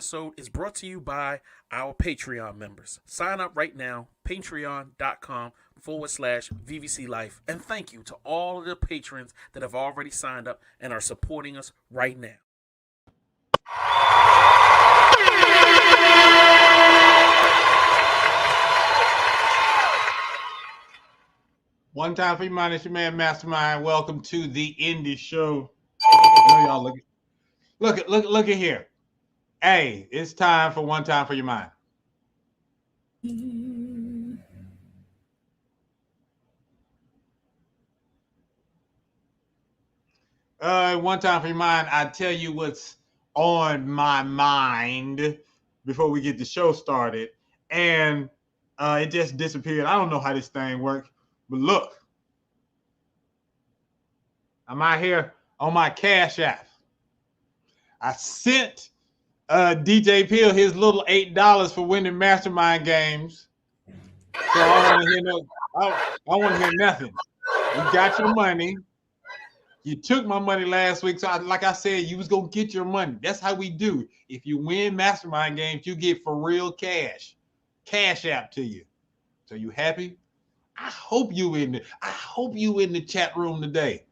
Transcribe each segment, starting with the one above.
episode is brought to you by our Patreon members. Sign up right now, patreon.com/VVC Life. And thank you to all of the patrons that have already signed up and are supporting us right now. One time for your mind, it's your man Mastermind. Welcome to the Indie Show. I know y'all look at here. Hey, it's time for One Time for Your Mind. One time for your mind, I tell you what's on my mind before we get the show started, and it just disappeared. I don't know how this thing works, but look, I'm out here on my Cash App. I sent DJ Pill his little $8 for winning mastermind games. So I want to hear nothing. You got your money. You took my money last week. So like I said, you was going to get your money. That's how we do. If you win mastermind games, you get for real cash. Cash App to you. So you happy? I hope you in the chat room today.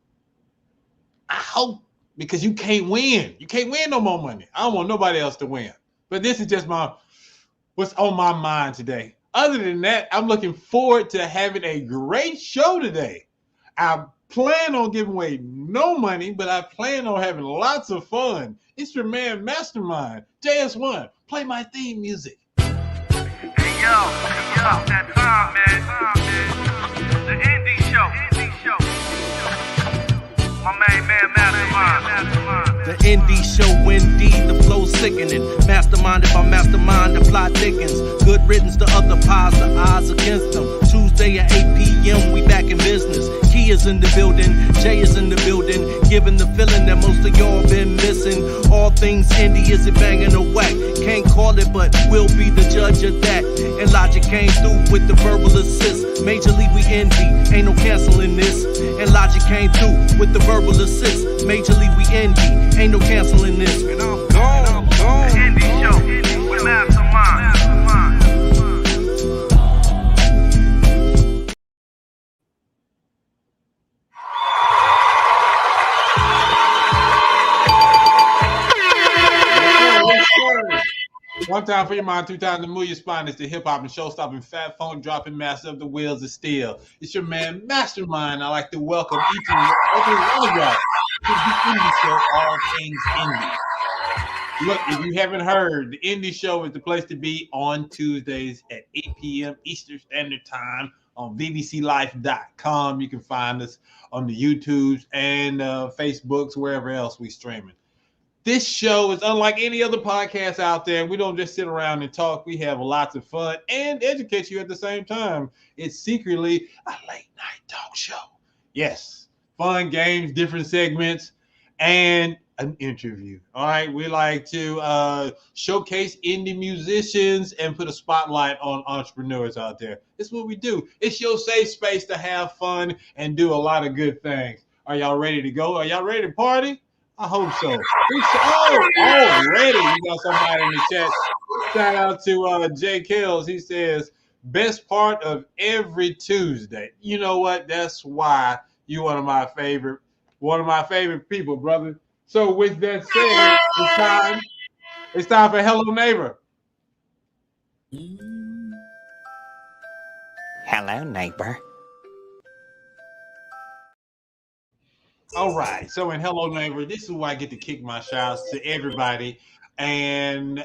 I hope, because you can't win. You can't win no more money. I don't want nobody else to win. But this is just what's on my mind today. Other than that, I'm looking forward to having a great show today. I plan on giving away no money, but I plan on having lots of fun. It's your man Mastermind, JS1. Play my theme music. Hey yo, it's about that time, man. The Indie Show. My main man Mastermind. The Indie Show, indeed, the flow sickening. Masterminded by Mastermind, the plot thickens. Good riddance to other pies, the odds against them. Tuesday at 8 p.m., we back in business. Key is in the building, Jay is in the building. Giving the feeling that most of y'all been missing. All things indie, is it banging or whack? Can't call it, but we'll be the judge of that. And Logic came through with the verbal assist. Major League, we envy, ain't no canceling this. And Logic came through with the verbal assist. Major League, we envy, ain't no canceling this. And I'm gone. The Indie Show with Mastermind. One time for your mind, two times to move your spine. It's the hip hop and show stopping, fat funk dropping, master of the wheels of steel. It's your man Mastermind. I like to welcome each and every one of y'all to the Indie Show, all things indie. Look, if you haven't heard, the Indie Show is the place to be on Tuesdays at 8 p.m. Eastern Standard Time on vvclife.com. You can find us on the YouTubes and Facebooks, wherever else we streaming. This show is unlike any other podcast out there. We don't just sit around and talk. We have lots of fun and educate you at the same time. It's secretly a late night talk show. Yes, fun games, different segments, and an interview. All right, we like to showcase indie musicians and put a spotlight on entrepreneurs out there. It's what we do. It's your safe space to have fun and do a lot of good things. Are y'all ready to go? Are y'all ready to party? I hope so. Already you got somebody in the chat. Shout out to Jay Kells. He says, best part of every Tuesday. You know what? That's why you're one of my favorite people, brother. So with that said, it's time for Hello Neighbor. Hello, neighbor. All right. So in Hello Neighbor, this is where I get to kick my shouts to everybody. And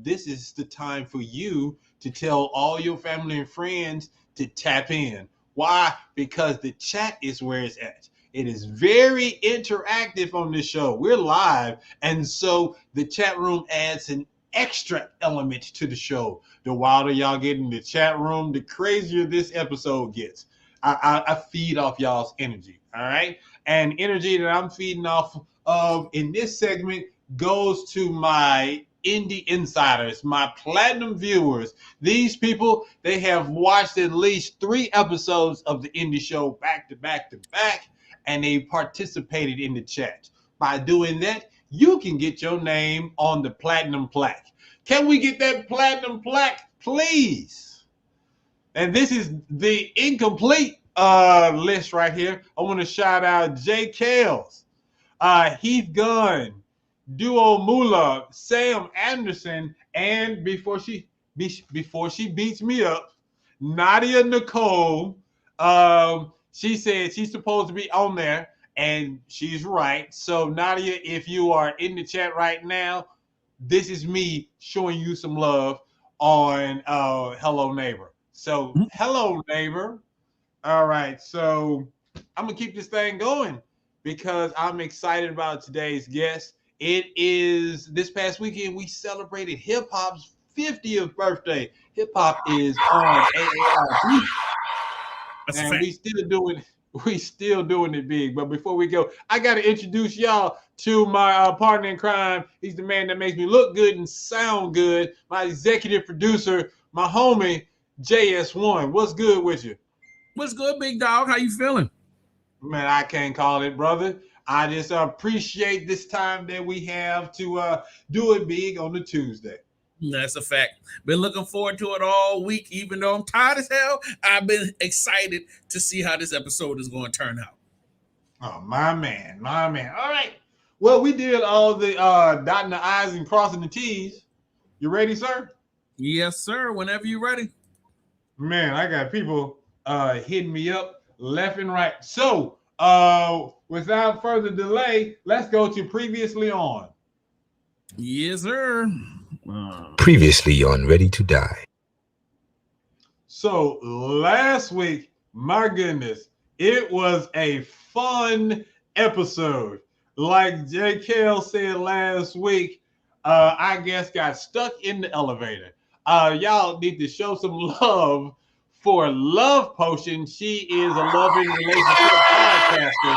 this is the time for you to tell all your family and friends to tap in. Why? Because the chat is where it's at. It is very interactive on this show. We're live. And so the chat room adds an extra element to the show. The wilder y'all get in the chat room, the crazier this episode gets. I feed off y'all's energy. All right. And energy that I'm feeding off of in this segment goes to my indie insiders, my platinum viewers. These people, they have watched at least 3 episodes of the Indie Show back to back to back, and they participated in the chat. By doing that, you can get your name on the platinum plaque. Can we get that platinum plaque, please? And this is the incomplete list right here. I want to shout out Jay Kales, Heath Gunn, Duo Mula, Sam Anderson, and before she beats me up, Nadia Nicole. She said she's supposed to be on there, and she's right. So Nadia, if you are in the chat right now, this is me showing you some love on Hello Neighbor. So hello neighbor. All right, so I'm gonna keep this thing going because I'm excited about today's guest. It is this past weekend we celebrated hip hop's 50th birthday. Hip hop is on AARP, and we still doing it big. But before we go, I got to introduce y'all to my partner in crime. He's the man that makes me look good and sound good. My executive producer, my homie JS1. What's good with you? What's good, big dog? How you feeling? Man, I can't call it, brother. I just appreciate this time that we have to do it big on the Tuesday. That's a fact. Been looking forward to it all week, even though I'm tired as hell. I've been excited to see how this episode is going to turn out. Oh, my man. All right. Well, we did all the dotting the I's and crossing the T's. You ready, sir? Yes, sir. Whenever you're ready. Man, I got people hitting me up left and right. So, without further delay, let's go to Previously On. Yes, sir. Previously on Ready to Die. So last week, my goodness, it was a fun episode. Like JKL said last week, I guess got stuck in the elevator. Y'all need to show some love for Love Potion. She is a loving relationship podcaster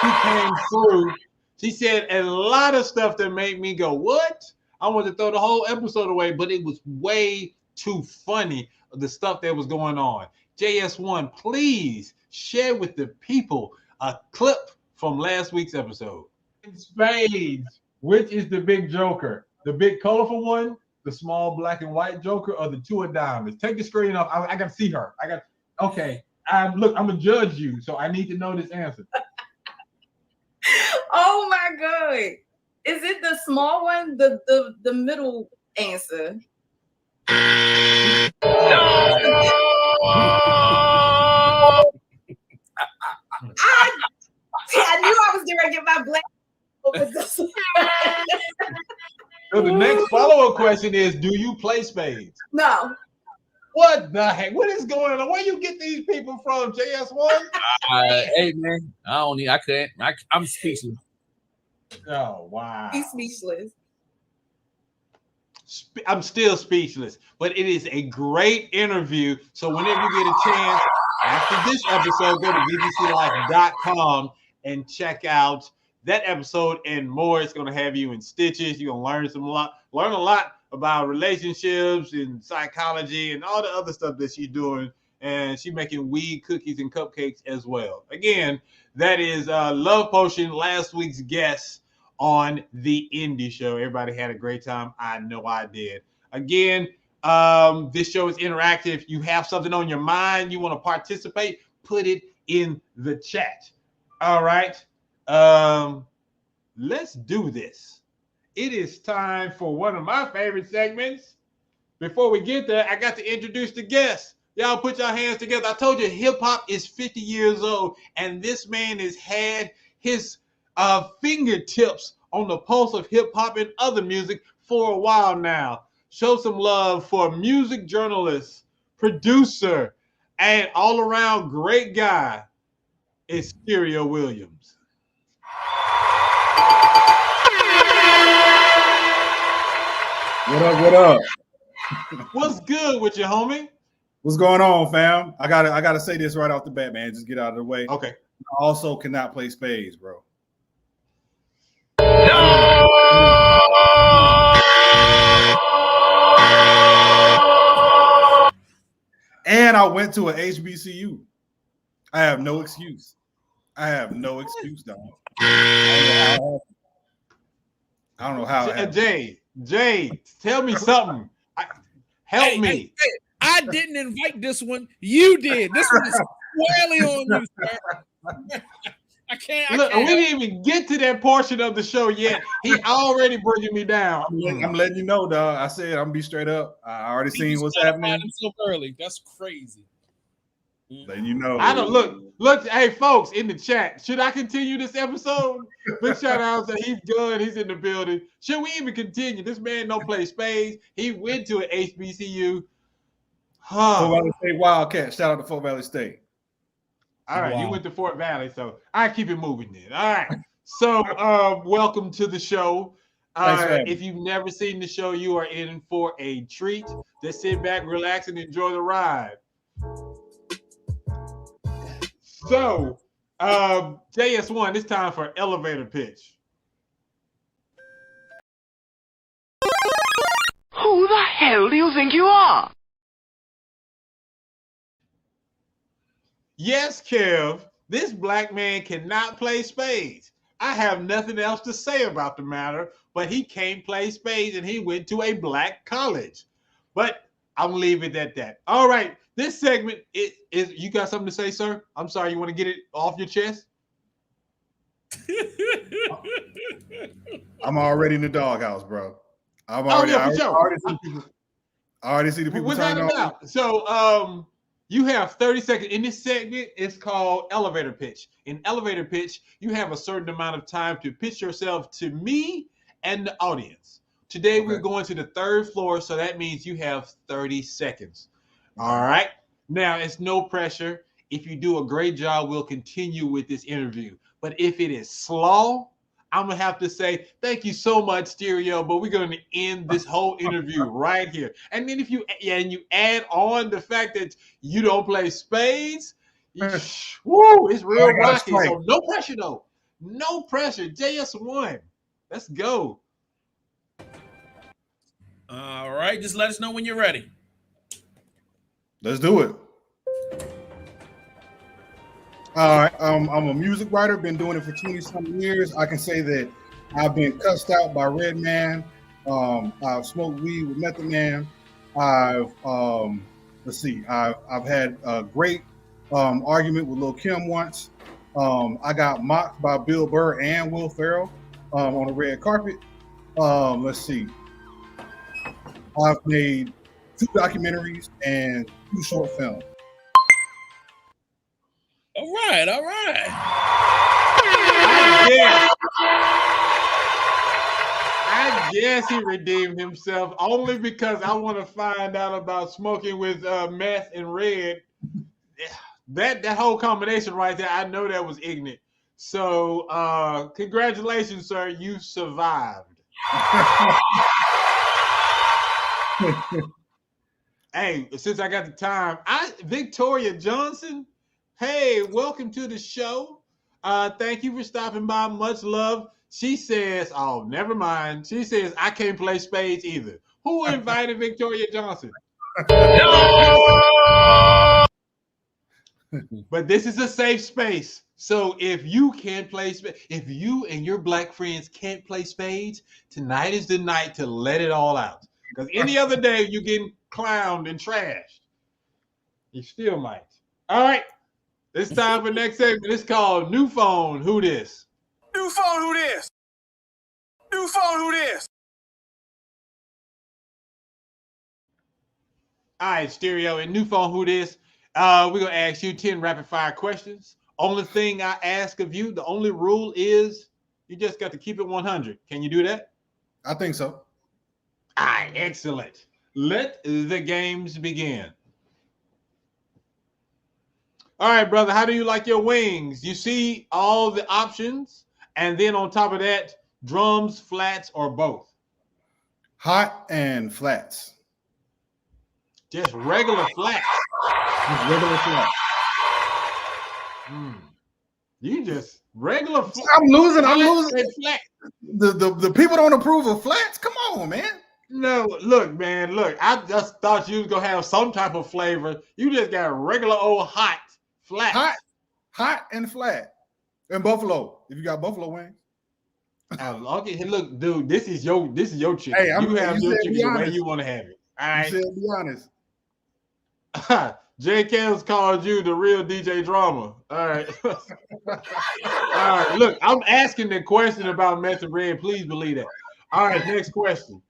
who came through. She said a lot of stuff that made me go, what? I wanted to throw the whole episode away, but it was way too funny, the stuff that was going on. JS1, please share with the people a clip from last week's episode. Spades, which is the big joker? The big colorful one, the small black and white joker, or the two of diamonds? Take the screen off. I got to see her. Okay. Look, I'm going to judge you, so I need to know this answer. Oh, my God. Is it the small one? The middle answer? No. I knew I was going to get my black. So the next follow-up question is, do you play spades? No. What the heck? What is going on? Where you get these people from, JS1? Hey, man. I couldn't. I'm speechless. Oh, wow. He's speechless. I'm still speechless, but it is a great interview. So whenever you get a chance, after this episode, go to bbclife.com and check out that episode and more. It's going to have you in stitches. You're going to learn a lot about relationships and psychology and all the other stuff that she's doing. And she's making weed cookies and cupcakes as well. Again, that is Love Potion, last week's guest on the Indie Show. Everybody had a great time. I know I did. Again, this show is interactive. You have something on your mind, you want to participate, put it in the chat. All right. Let's do this. It is time for one of my favorite segments. Before we get there, I got to introduce the guest. Y'all put your hands together. I told you hip-hop is 50 years old, and this man has had his fingertips on the pulse of hip-hop and other music for a while now. Show some love for music journalist, producer, and all-around great guy, is Stereo Williams. What up? What's good with you, homie? What's going on, fam? I gotta say this right off the bat, man. Just get out of the way. Okay. I also cannot play spades, bro. And I went to a HBCU. I have no excuse. Dog. I don't know how. it happened. Jay, tell me something. Help me. Hey, I didn't invite this one. You did. This one is squarely on you, sir. I can't. Look, we didn't even get to that portion of the show yet. He already bringing me down. I'm letting you know, dog. I said I'm gonna be straight up. I already seen what's happening. So early. That's crazy. Letting you know. I don't look. Hey, folks in the chat, should I continue this episode? Big shout out to Heath Gunn. He's in the building. Should we even continue? This man don't play spades. He went to an HBCU. Fort Valley State Wildcat. Shout out to Fort Valley State. All right, you went to Fort Valley, so I keep it moving then. All right. So welcome to the show. If you've never seen the show, you are in for a treat. Just sit back, relax, and enjoy the ride. So, JS1, it's time for elevator pitch. Who the hell do you think you are? Yes, Kev, this black man cannot play spades. I have nothing else to say about the matter, but he can't play spades and he went to a black college. But I'm gonna leave it at that. All right, this segment is you got something to say, sir? I'm sorry, you want to get it off your chest? I'm already in the doghouse, bro. I already see the people. Without a doubt. So you have 30 seconds. In this segment, it's called elevator pitch. In elevator pitch, you have a certain amount of time to pitch yourself to me and the audience. Today, we're going to the third floor, so that means you have 30 seconds. All right? Now, it's no pressure. If you do a great job, we'll continue with this interview. But if it is slow, I'm going to have to say, thank you so much, Stereo, but we're going to end this whole interview right here. And then if you add on the fact that you don't play spades, woo, it's real rocky. So no pressure, though. No pressure. JS1. Let's go. All right. Just let us know when you're ready. Let's do it. All right, I'm a music writer, been doing it for 20-something years. I can say that I've been cussed out by Redman. I've smoked weed with Method Man. I've had a great argument with Lil' Kim once. I got mocked by Bill Burr and Will Ferrell on the red carpet. Let's see. I've made 2 documentaries and 2 short films. All right. I guess he redeemed himself only because I want to find out about smoking with meth and red. That whole combination right there, I know that was ignorant. So congratulations, sir. You survived. Hey, since I got the time, Victoria Johnson. Hey, welcome to the show. Thank you for stopping by. Much love. She says, oh, never mind. She says, I can't play spades either. Who invited Victoria Johnson? But this is a safe space. So if you can't play spades, if you and your black friends can't play spades, tonight is the night to let it all out. Because any other day, you're getting clowned and trashed. You still might. All right. It's time for next segment. It's called New Phone, Who This? New phone, who this? New phone, who this? All right, Stereo and New Phone, Who This? We're going to ask you 10 rapid fire questions. Only thing I ask of you, the only rule is you just got to keep it 100. Can you do that? I think so. All right, excellent. Let the games begin. All right, brother, how do you like your wings? You see all the options, and then on top of that, drums, flats, or both? Hot and flats. Just regular flats. Just regular flats. You just regular flats. I'm losing. Flat. The people don't approve of flats. Come on, man. No, look, man, look. I just thought you was gonna have some type of flavor. You just got regular old hot. Flat. Hot and flat. And buffalo. If you got buffalo wings. Okay, hey, look, dude, this is your chicken. Hey, you have you your said chicken be the way honest. you want to have it. All You right. said be honest. J. Kells called you the real DJ Drama. All right. All right. Look, I'm asking the question about Meth and Red. Please believe that. All right. Next question.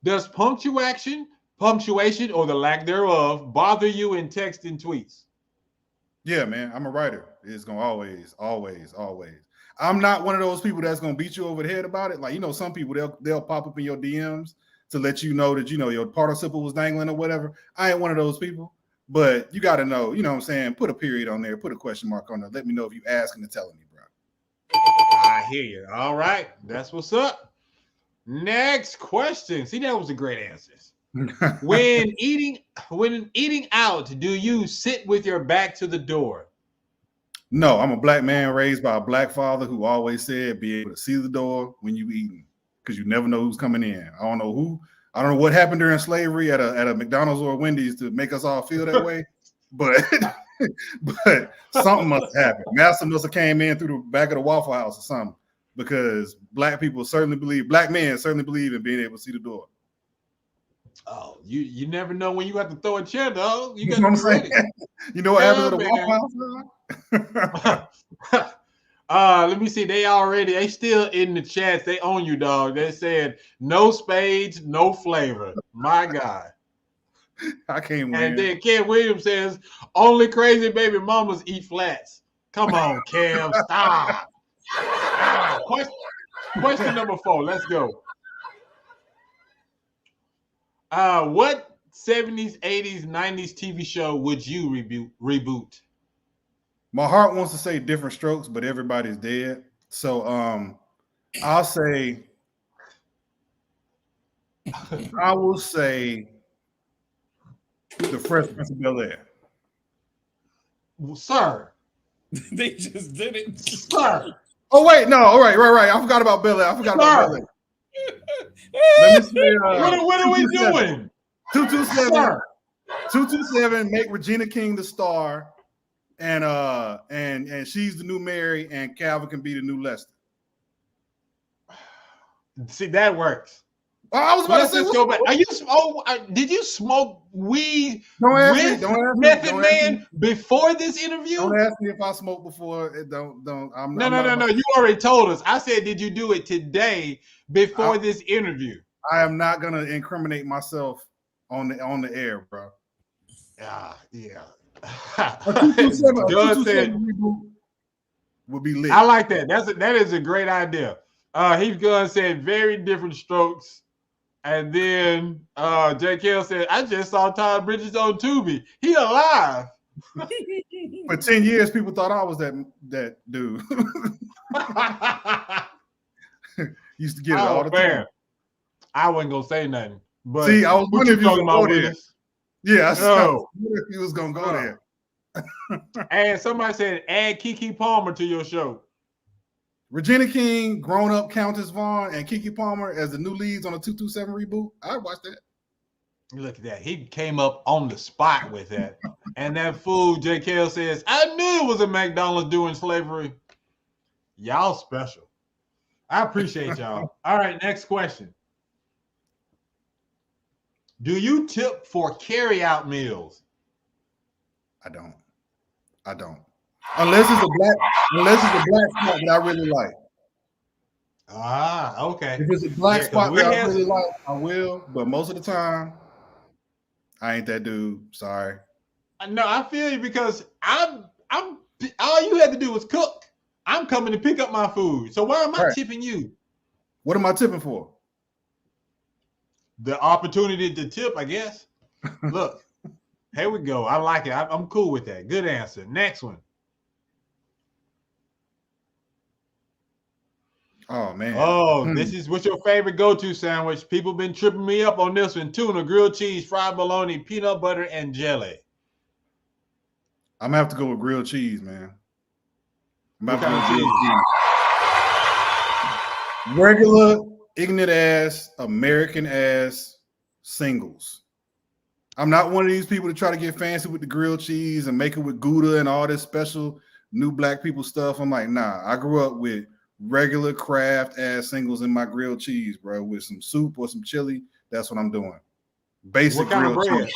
Does punctuation, or the lack thereof, bother you in text and tweets? Yeah, man. I'm a writer. It's gonna always. I'm not one of those people that's gonna beat you over the head about it. Like, you know, some people they'll pop up in your DMs to let you know that, you know, your participle was dangling or whatever. I ain't one of those people. But you got to know, you know what I'm saying? Put a period on there, put a question mark on there. Let me know if you asking and telling me, bro. I hear you. All right. That's what's up. Next question. See, that was a great answer. When eating out, do you sit with your back to the door? No, I'm a black man raised by a black father who always said be able to see the door when you eating, because you never know who's coming in. I don't know what happened during slavery at a McDonald's or a Wendy's to make us all feel that way, but but something must have happened. Master must have came in through the back of the Waffle House or something, because black men certainly believe in being able to see the door. Oh, you never know when you have to throw a chair, dog. You got know to be ready. You know what happens at the Waffle House? Let me see. They still in the chats. They own you, dog. They said no spades, no flavor. My God. I can't win. And then Ken Williams says only crazy baby mamas eat flats. Come on, Cam, stop. Question number 4. Let's go. What 70s, 80s, 90s TV show would you reboot? My heart wants to say Different Strokes, but everybody's dead. So I will say The Fresh Prince of Bel-Air. Sir. They just did it. Sir. Oh, wait, no. All right. I forgot about Bel-Air. Let me say, what are we doing? 227, make Regina King the star, and she's the new Mary, and Calvin can be the new Lester. See, that works. I was about to say, go back. Did you smoke weed with Method Man before this interview? Don't ask me if I smoked before. No. You already told us. I said, did you do it today before this interview? I am not gonna incriminate myself on the air, bro. Yeah. A 227 would be lit. I like that. That is a great idea. Heath Gunn said very different strokes. And then J. Kell said, I just saw Todd Bridges on Tubi. He alive. For 10 years, people thought I was that dude. Used to get it all the time. I wasn't gonna say nothing. But see, I was wondering if you was gonna go there. Yeah, I wonder if he was gonna go there. And somebody said, add Keke Palmer to your show. Regina King, grown up Countess Vaughn, and Keke Palmer as the new leads on a 227 reboot. I'd watch that. Look at that. He came up on the spot with that. And that fool, J. Kell says, I knew it was a McDonald's doing slavery. Y'all special. I appreciate y'all. All right, next question. Do you tip for carry-out meals? I don't. Unless it's a black spot that I really like. Ah, okay. If it's a black spot that I really like, I will. But most of the time, I ain't that dude. Sorry. No, I feel you, because I'm all you had to do was cook. I'm coming to pick up my food. So why am I tipping you? What am I tipping for? The opportunity to tip, I guess. Look, here we go. I like it. I'm cool with that. Good answer. Next one. Oh, man. Oh, this is what's your favorite go-to sandwich? People been tripping me up on this one. Tuna, grilled cheese, fried bologna, peanut butter, and jelly. I'm gonna have to go with grilled cheese, man. What kind of cheese? Regular, ignorant ass, American ass singles. I'm not one of these people to try to get fancy with the grilled cheese and make it with Gouda and all this special new black people stuff. I'm like, nah, I grew up with regular Kraft ass singles in my grilled cheese, bro, with some soup or some chili. That's what I'm doing. Basic What kind of grilled bread? cheese.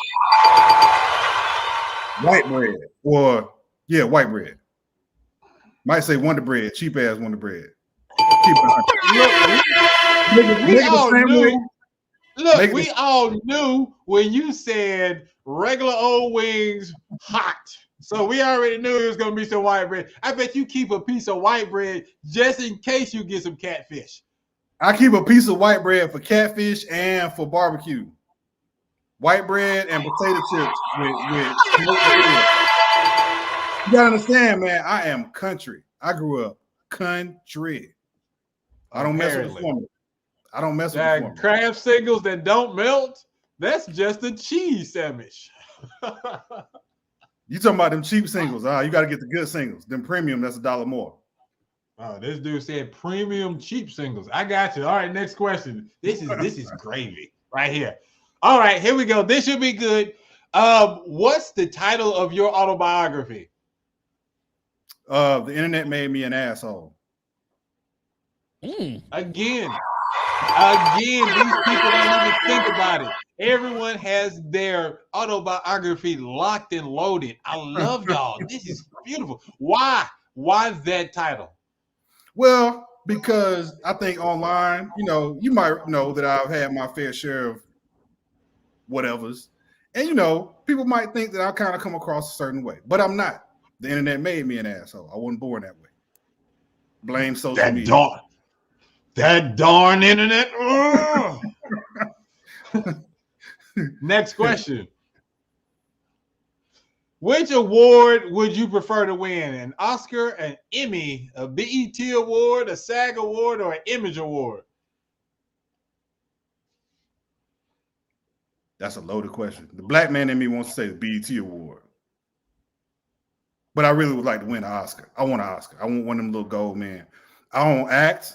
White bread. Or, yeah, white bread. Might say Wonder Bread, cheap ass Wonder Bread. Keep it We all knew. way. Look, we all knew when you said regular old wings hot. So we already knew it was going to be some white bread. I bet you keep a piece of white bread just in case you get some catfish. I keep a piece of white bread for catfish and for barbecue. White bread and potato chips with smoked bread. You gotta understand, man, I am country. I grew up country. I don't mess with the formula. I don't mess with the formula. Kraft singles that don't melt, that's just a cheese sandwich. You talking about them cheap singles? You got to get the good singles. Them premium, that's $1 more. Oh, this dude said premium cheap singles. I got you. All right, next question. This is gravy right here. All right, here we go. This should be good. What's the title of your autobiography? The internet made me an asshole. Again, these people don't even think about it. Everyone has their autobiography locked and loaded. I love y'all. This is beautiful. Why? Why that title? Well, because I think online, you might know that I've had my fair share of whatevers. And, people might think that I kind of come across a certain way, but I'm not. The internet made me an asshole. I wasn't born that way. Blame social media. That darn internet. Next question. Which award would you prefer to win? An Oscar, an Emmy, a BET award, a SAG award, or an Image award? That's a loaded question. The black man in me wants to say the BET award. But I really would like to win an Oscar. I want an Oscar. I want one of them little gold men. I don't act,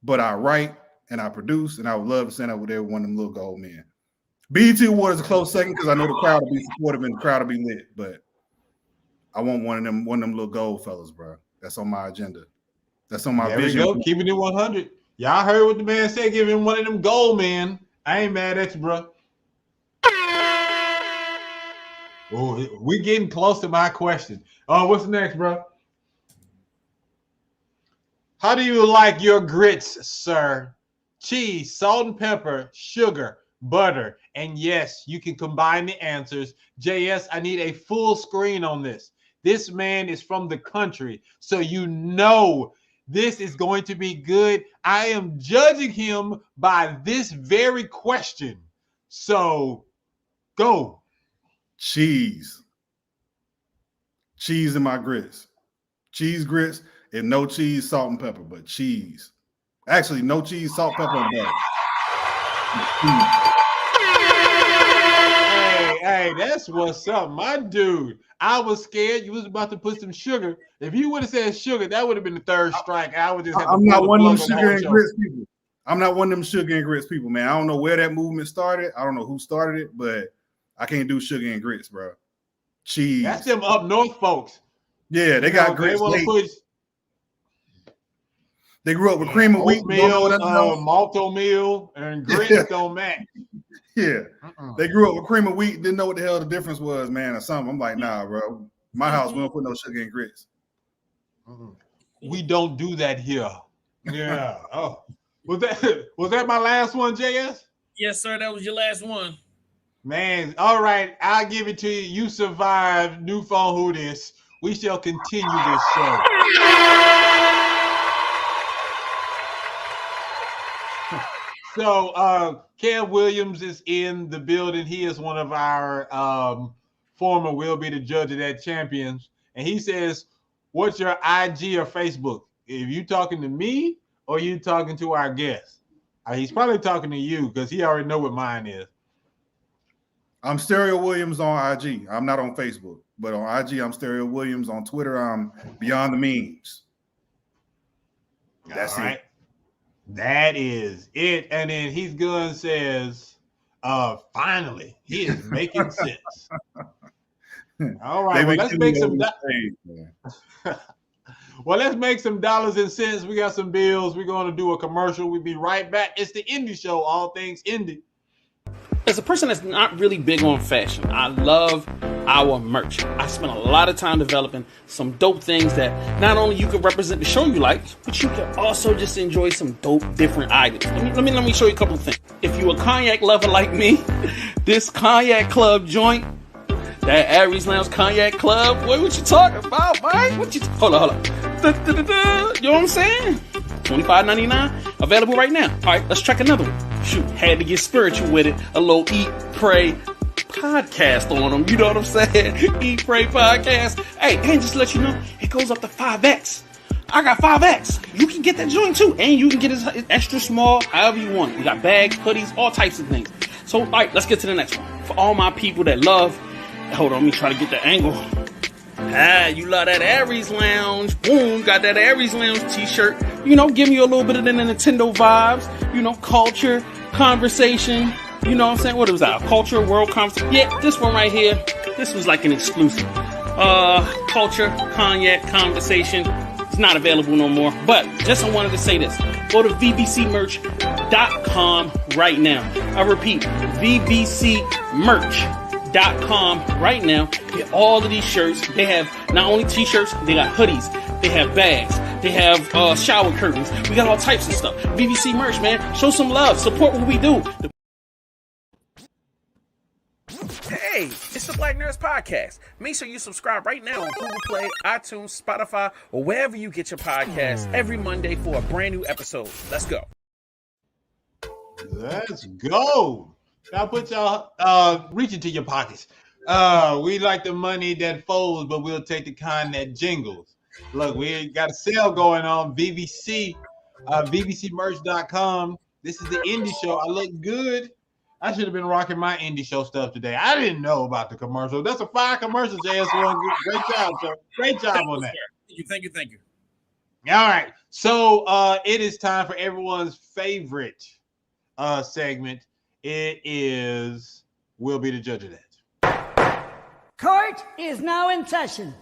but I write and I produce, and I would love to send out there one of them little gold men. BET award is a close second because I know the crowd will be supportive and the crowd will be lit, but I want one of them little gold fellas, bro. That's on my agenda. That's on my vision. There we go. Keeping it 100. Y'all heard what the man said. Give him one of them gold men. I ain't mad at you, bro. Oh, we getting close to my question. What's next, bro? How do you like your grits, sir? Cheese, salt and pepper, sugar, butter, and yes, you can combine the answers. JS, I need a full screen on this. This man is from the country, so this is going to be good. I am judging him by this very question. So, go. Cheese in my grits. Cheese grits and no cheese, salt and pepper, but cheese. Actually, no cheese, salt, pepper, and butter. Hey, that's what's up, my dude. I was scared you was about to put some sugar. If you would have said sugar, that would have been the third strike. I would just have I'm not one of them sugar and grits people. I'm not one of them sugar and grits people, man. I don't know where that movement started. I don't know who started it, but I can't do sugar and grits, bro. Cheese. That's them up north folks. Yeah, they got grits. They grew up with cream of wheat, malto meal, and grits don't match. Yeah, they grew up with cream of wheat, didn't know what the hell the difference was, man, or something. I'm like, nah, bro. My house, we don't put no sugar and grits. We don't do that here. Yeah. Oh, was that my last one, JS? Yes, sir. That was your last one. Man, all right. I'll give it to you. You survived. New phone, who this? We shall continue this show. So, Kev Williams is in the building. He is one of our former Will Be the Judge of That champions. And he says, what's your IG or Facebook? If you talking to me or you talking to our guest? He's probably talking to you because he already know what mine is. I'm Stereo Williams on IG. I'm not on Facebook, but on IG, I'm Stereo Williams. On Twitter, I'm Beyond the Memes. That's all right. it. That is it. And then He's Gun says, finally, he is making sense. All right, well, let's make some Well, let's make some dollars and cents. We got some bills. We're going to do a commercial. We'll be right back. It's the Indie Show, all things indie. As a person that's not really big on fashion, I love our merch. I spent a lot of time developing some dope things that not only you can represent the show you like, but you can also just enjoy some dope different items. Let me show you a couple of things. If you're a cognac lover like me, this Cognac Club joint, that Aries Lounge Cognac Club, boy, what you talking about, man? Hold on. You know what I'm saying? $25.99, available right now. All right, let's check another one. Shoot, had to get spiritual with it. A little Eat, Pray podcast on them. You know what I'm saying? Eat, Pray podcast. Hey, and just to let you know, it goes up to 5X. I got 5X. You can get that joint too. And you can get it extra small, however you want. We got bags, hoodies, all types of things. So, all right, let's get to the next one. For all my people that love, hold on, let me try to get the angle. You love that Aries Lounge. Boom, got that Aries Lounge t-shirt. You know, give me a little bit of the Nintendo vibes. You know, culture, conversation. You know what I'm saying? What was that? Culture, world conversation. Yeah, this one right here. This was like an exclusive. Culture, cognac, conversation. It's not available no more. But just I wanted to say this. Go to vbcmerch.com right now. I repeat, vbcmerch.com right now. Get all of these shirts. They have not only t-shirts, they got hoodies, they have bags, they have shower curtains. We got all types of stuff. VBC Merch, man. Show some love. Support what we do. Hey, it's the Black Nerds Podcast. Make sure you subscribe right now on Google Play, iTunes, Spotify, or wherever you get your podcasts every Monday for a brand new episode. Let's go. Let's go. Y'all put y'all reach into your pockets. We like the money that folds, but we'll take the kind that jingles. Look, we got a sale going on. VBC, VBCmerch.com. This is the Indie Show. I look good. I should have been rocking my Indie Show stuff today. I didn't know about the commercial. That's a fire commercial, JS1. Great job, sir. Great job on that. Thank you. All right. So it is time for everyone's favorite segment. It is We'll Be the Judge of That. Court is now in session.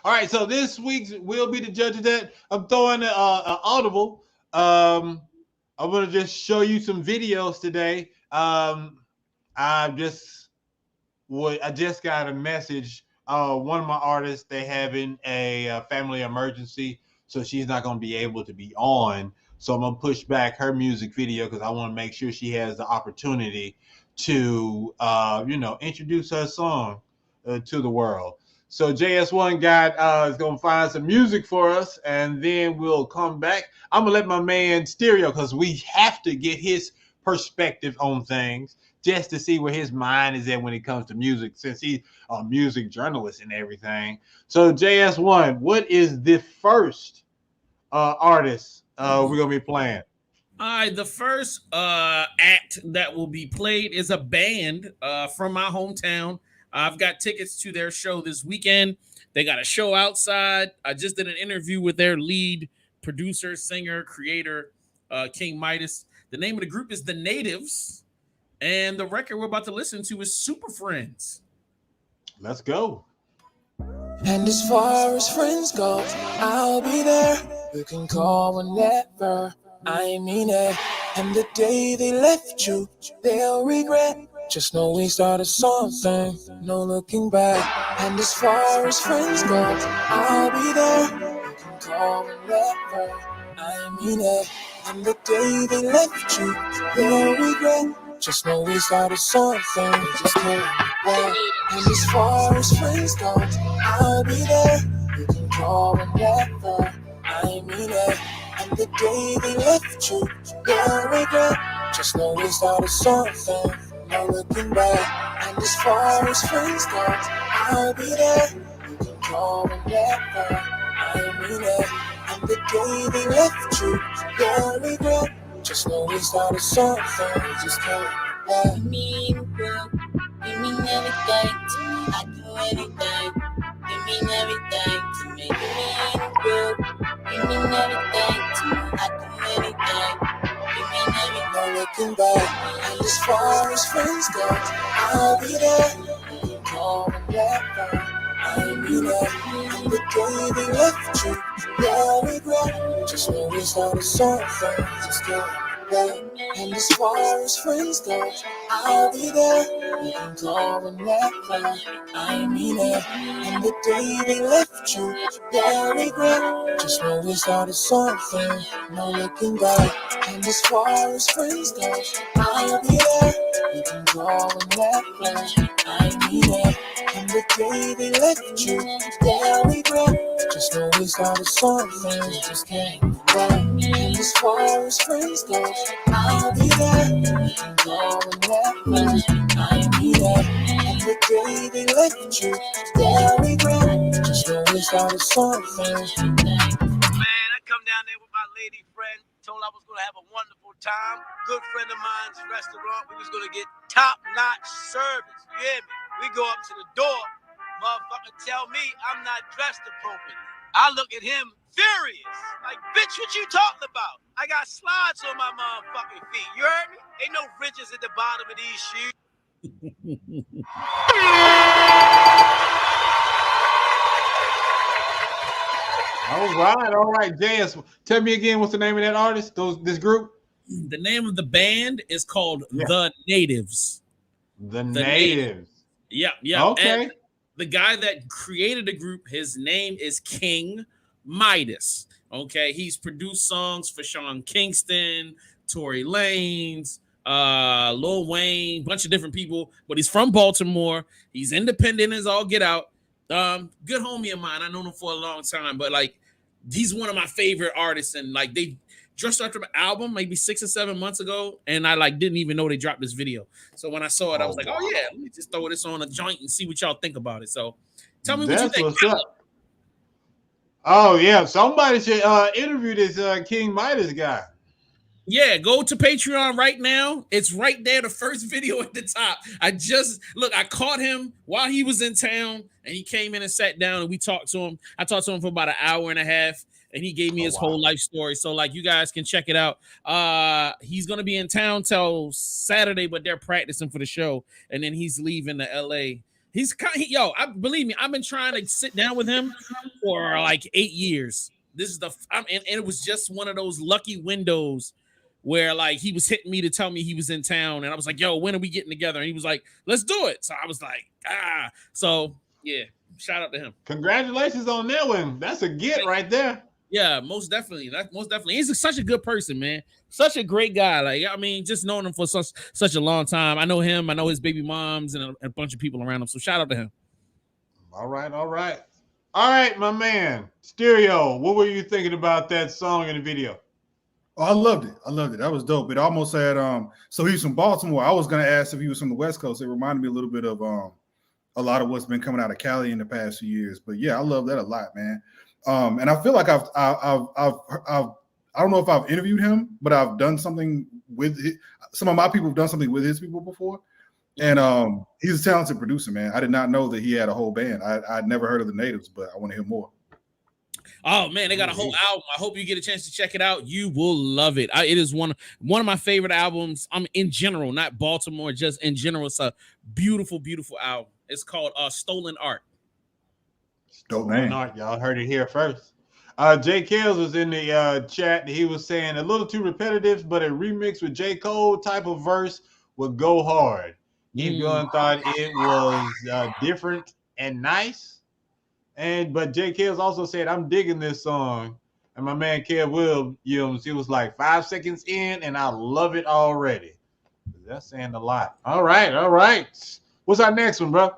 All right. So this week's We'll Be the Judge of That. I'm throwing an audible. I'm going to just show you some videos today. I just got a message. One of my artists, they having a family emergency, so she's not going to be able to be on. So I'm going to push back her music video because I want to make sure she has the opportunity to, introduce her song to the world. So JS1 got is going to find some music for us, and then we'll come back. I'm going to let my man Stereo, because we have to get his perspective on things just to see where his mind is at when it comes to music, since he's a music journalist and everything. So JS1, what is the first artist we're going to be playing? All right, the first act that will be played is a band from my hometown. I've got tickets to their show this weekend. They got a show outside. I just did an interview with their lead producer, singer, creator, King Midas. The name of the group is The Natives, and the record we're about to listen to is Super Friends. Let's go. And as far as friends go, I'll be there. You can call whenever. I mean it. And the day they left you, they'll regret. Just know we started something, no looking back. And as far as friends go, I'll be there. You can call whenever. I mean it. And the day they left you, they'll regret. Just know we started something, we just can't back. And as far as friends go, I'll be there. You can call whenever. I mean it. And the day they left you, they'll regret. Just know we started something, no looking back. And as far as friends go, I'll be there. You can call whenever. I mean it. And the day they left you, they'll regret. Just know we started something, we just can't back. You mean well, you mean everything to me. I do anything. You mean everything to me. You mean well, you mean everything to me. I do anything. You mean everything. No looking back. And as far as friends go, I'll be there. You can call whenever. I mean it. And the day they left you, they'll regret. Just when we started something, just get back. And as far as friends go, I'll be there. You can call whenever. I mean it. And the day they left you, they'll regret. Just when we started something, no looking back. And as far as friends go, I'll be there. You can call whenever. I mean it. And the day they left you, they'll regret. Just when we started something, just can't back. And as far as friends go, I'll be there. You can call whenever. I mean it. And the day they left you, they'll regret. Just when we started something. Man, I come down there with my lady friend. Told I was going to have a wonderful time. Good friend of mine's restaurant. We was going to get top-notch service. You hear me? We go up to the door. Motherfucker tell me I'm not dressed appropriately. I look at him furious. Like, bitch, what you talking about? I got slides on my motherfucking feet. You heard me? Ain't no ridges at the bottom of these shoes. All right, JS. Tell me again, what's the name of that artist? This group? The name of the band is called The Natives. The Natives. Yeah. Okay. And the guy that created the group, his name is King Midas. Okay, he's produced songs for Sean Kingston, Tory Lanez, Lil Wayne, bunch of different people. But he's from Baltimore. He's independent as all get out. Good homie of mine. I known him for a long time, but like he's one of my favorite artists. And like they just started an album maybe 6 or 7 months ago, and I like didn't even know they dropped this video. So when I saw it, I was like, oh yeah, let me just throw this on a joint and see what y'all think about it. So tell me what you think. What's up. Oh yeah, somebody should interview this King Midas guy. Yeah, go to Patreon right now. It's right there, the first video at the top. I caught him while he was in town, and he came in and sat down, and we talked to him. I talked to him for about an hour and a half, and he gave me his whole life story. So, like, you guys can check it out. He's going to be in town till Saturday, but they're practicing for the show, and then he's leaving to L.A. Believe me, I've been trying to sit down with him for like 8 years. This is and it was just one of those lucky windows where like he was hitting me to tell me he was in town, and I was like, yo, when are we getting together? And he was like, let's do it. So I was like, so yeah, shout out to him. Congratulations on that one. That's a get right there. Yeah, most definitely. He's such a good person, man. Such a great guy. Like, I mean, just knowing him for such a long time. I know him. I know his baby moms and a bunch of people around him. So shout out to him. All right, my man. Stereo, what were you thinking about that song in the video? Oh, I loved it. That was dope. It almost had so he's from Baltimore. I was gonna ask if he was from the West Coast. It reminded me a little bit of a lot of what's been coming out of Cali in the past few years. But yeah, I love that a lot, man. And I feel like I don't know if I've interviewed him, but I've done something with some of my people have done something with his people before. And he's a talented producer, man. I did not know that he had a whole band. I'd never heard of the Natives, but I want to hear more. Oh man, they got a whole album. I hope you get a chance to check it out. You will love it. It is one of my favorite albums. In general, not Baltimore, just in general. It's a beautiful, beautiful album. It's called Stolen Art. Stolen Art. Y'all heard it here first. Jay Kells was in the chat. He was saying a little too repetitive, but a remix with J. Cole type of verse would go hard. Eve Gunn thought it was different and nice. But Jay Kells also said, I'm digging this song. And my man Kev Williams, he was like 5 seconds in, and I love it already. That's saying a lot. All right. What's our next one, bro?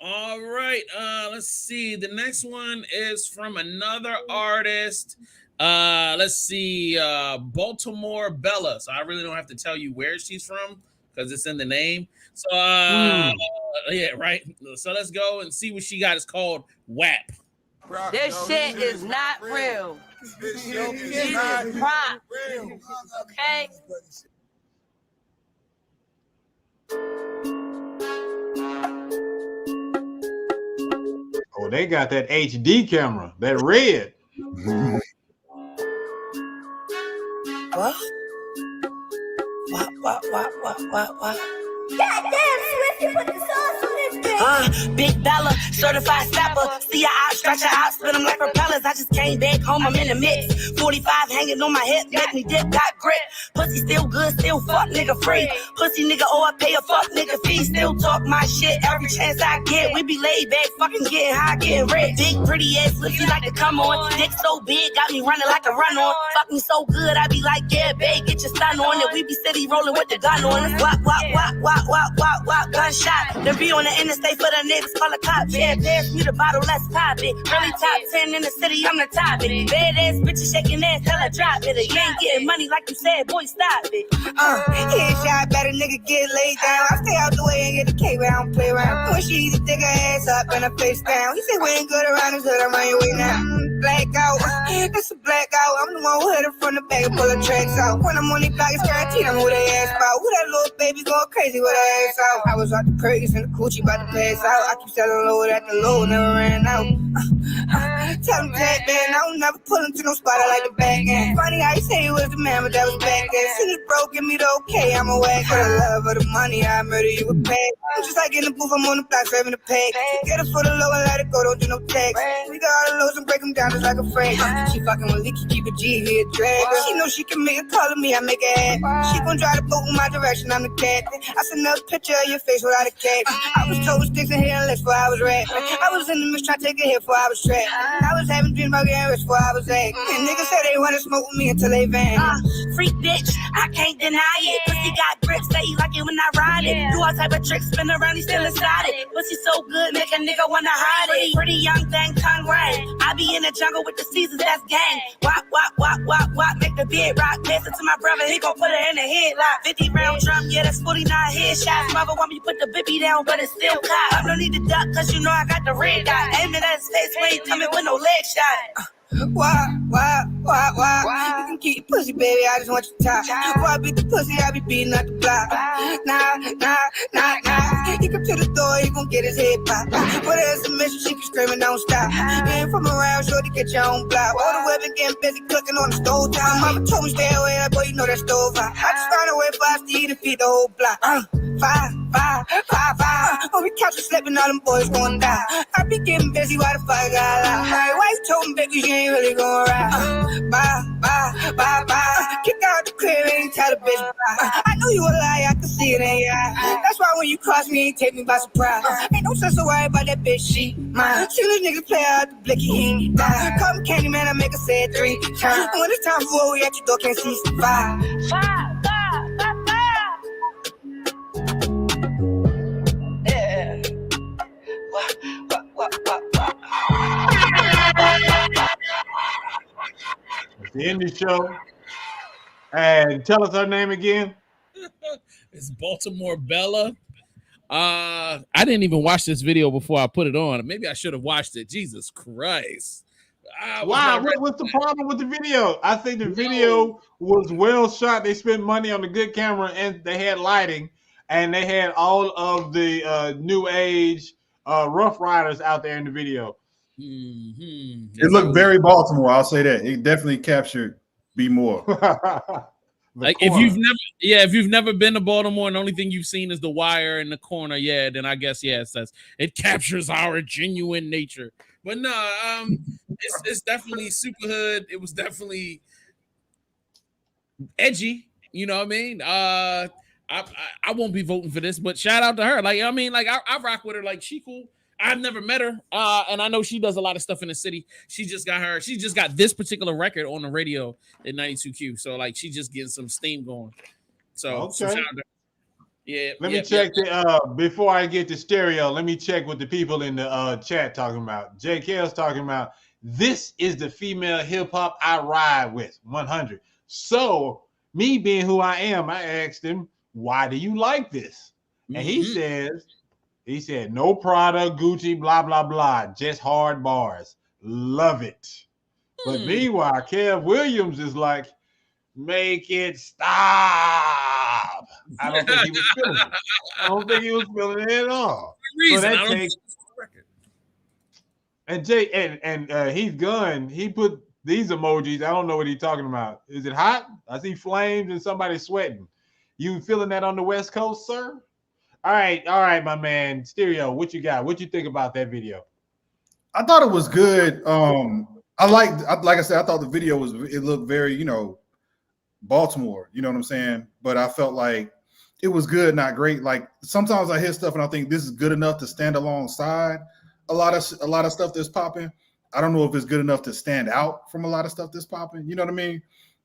All right. Let's see. The next one is from another artist. Let's see. Baltimore Bella. So I really don't have to tell you where she's from because it's in the name. So yeah, right. So let's go and see what she got. It's called WAP. This shit is not real. This shit is not real. Okay? Oh, they got that HD camera, that red. What? Goddamn, Swift, you put the sauce on this bitch. Big dollar, certified stopper. See your out, stretch your out, spin them like propellers. I just came back home, I'm in the mix. 45 hanging on my hip, make me dip, got grip. Pussy still good, still fuck nigga free. Pussy nigga, oh, I pay a fuck nigga fee. Still talk my shit every chance I get. We be laid back, fucking getting high, getting rich. Big, pretty ass lips, you like to come on. Dick so big, got me running like a run on. Fuck me so good, I be like, yeah, babe, get your stun on. And we be steady rolling with the gun on. Wop, wop, wop, wop, wop, wop, wop, gunshot. Then be on the interstate for the niggas, call the cops. Yeah, pass me the bottle, let's pop it. Really top 10 in the city, I'm the top it. Bad ass bitches shaking ass, tell her drop it. You ain't getting money like you said, boy, stop it. Headshot, better nigga get laid down. I stay out the way and get the cake, but I don't play around. When she eat a dick, her ass up and her face down. He said we ain't good around his hood, I'm on your way now. Blackout, it's a blackout. I'm the one who hit her from the back and pull her tracks out. When I'm on these block, it's guaranteed I'm who they ass about. Who that little baby going crazy with her ass out? I was out the Curtis and the coochie about to pass out. I keep selling low at the low, never ran out. Tell him that, man, I don't never pull him to no spot, I like the back end. Funny how you say he was the man, but that was back then. Soon as bro, give me the okay, I'm a whack. For the love of the money, I murder you with pay. I'm just like in the booth, I'm on the block, serving the pay. Get it for the low and let it go, don't do no tax. We got all the lows and break them down just like a frame. She fucking with Leaky, keep a G, he a drag. She know she can make a call of me, I make it happen. She gon' drive the boat in my direction, I'm the captain. I send another picture of your face without a cap. I was told sticks in here unless before I was rapping. I was in the mix trying to take a hit before I was trapped. I was having dreams about getting rich before I was acting. And niggas say they wanna smoke with me until they van. Freak bitch, I can't deny it. Pussy got grip, say you like it when I ride it. Do all type of tricks, spin around, he still inside it. Pussy so good, make a nigga wanna hide it. Pretty young thing, tongue ring. I be in the jungle with the seasons, that's gang. Wop, wop, wop, wop, wop, make the beat rock. Pass it to my brother, he gon' put it in the headlock. 50 round drum, yeah, that's 49 headshots. Mother want me to put the bippy down, but it's still caught. I don't need to duck, cause you know I got the red dot. Aiming at his face when he coming with no leg shot. Why? You can keep your pussy, baby, I just want your top. Before I beat the pussy, I be beating up the block. Nah. He come to the door, he gon' get his head popped. But there's a mission, she keep screaming, don't stop. You ain't from around, sure to get your own block. All the weapon getting busy cooking on the stove top. Mama told me stay away, boy, you know that stove hot. I just found a way for us to eat and feed the whole block. Five. On the couch, sleeping, all them boys gon' die. I be getting busy, why the fuck I got loud? My wife told me, baby, she ain't really gon' ride. Bye. Kick out the crib, ain't tell the bitch bye. I know you a lie, I can see it in your eye. That's why when you cross me, ain't take me by surprise. Ain't no sense to worry about that bitch, she mine. See this nigga play out the blicky, he ain't die. Call me candy, man, I make her say it 3 times. When it's time for what we at your door, can't see 5. The indie show. And tell us her name again. It's Baltimore Bella. I didn't even watch this video before I put it on. Maybe I should have watched it. Jesus Christ. Wow, what's the problem with the video? I think the video was well shot. They spent money on a good camera and they had lighting and they had all of the new age Rough Riders out there in the video. It looked very Baltimore. I'll say that. It definitely captured B More. Like if you've never been to Baltimore and the only thing you've seen is the wire in the corner, then I guess it captures our genuine nature. But no, it's definitely super hood. It was definitely edgy. You know what I mean? I won't be voting for this, but shout out to her. Like I rock with her. Like she cool. I've never met her, and I know she does a lot of stuff in the city. She just got this particular record on the radio at 92Q. So like she just getting some steam going. So okay. shout out to her. Yeah. Let me check the before I get to stereo. Let me check what the people in the chat talking about. JK's talking about this is the female hip hop I ride with 100. So me being who I am, I asked him, why do you like this? And he said, no Prada, Gucci, blah, blah, blah. Just hard bars. Love it. But meanwhile, Kev Williams is like, make it stop. I don't think he was feeling it. I don't think he was feeling it at all. So that takes. And Heath Gunn, he put these emojis. I don't know what he's talking about. Is it hot? I see flames and somebody sweating. You feeling that on the West Coast, sir? All right, my man. Stereo, what you got? What you think about that video? I thought it was good. Like I said, I thought the video it looked very, Baltimore, you know what I'm saying? But I felt like it was good, not great. Like sometimes I hear stuff and I think this is good enough to stand alongside a lot of stuff that's popping. I don't know if it's good enough to stand out from a lot of stuff that's popping. You know what I mean?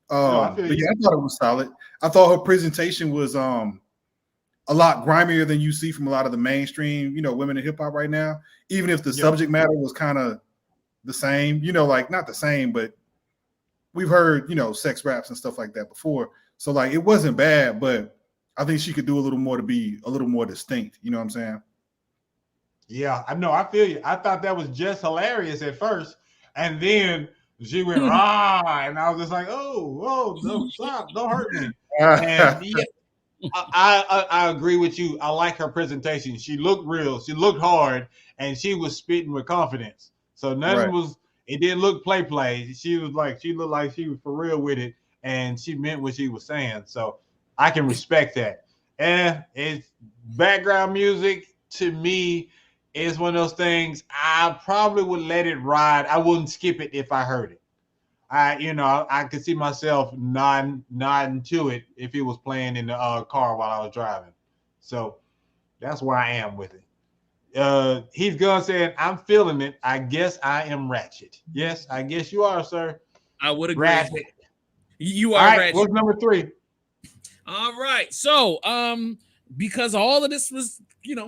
But yeah, I thought it was solid. I thought her presentation was a lot grimier than you see from a lot of the mainstream, women in hip hop right now. Even if the subject matter was kind of the same, like not the same, but we've heard, sex raps and stuff like that before. So like it wasn't bad, but I think she could do a little more to be a little more distinct. You know what I'm saying? Yeah, I know. I feel you. I thought that was just hilarious at first, and then she went rah, and I was just like, "Oh, no, stop! Don't hurt me." And yeah, I agree with you. I like her presentation. She looked real. She looked hard, and she was spitting with confidence. So nothing was. It didn't look play. She looked like she was for real with it, and she meant what she was saying. So I can respect that. And it's background music to me. It's one of those things I probably would let it ride. I wouldn't skip it if I heard it. I could see myself nodding to it if it was playing in the car while I was driving. So that's where I am with it. Heath Gunn said, "I'm feeling it. I guess I am ratchet." Yes, I guess you are, sir. I would agree. Ratchet. You are ratchet. What's number 3? All right. So, because all of this was,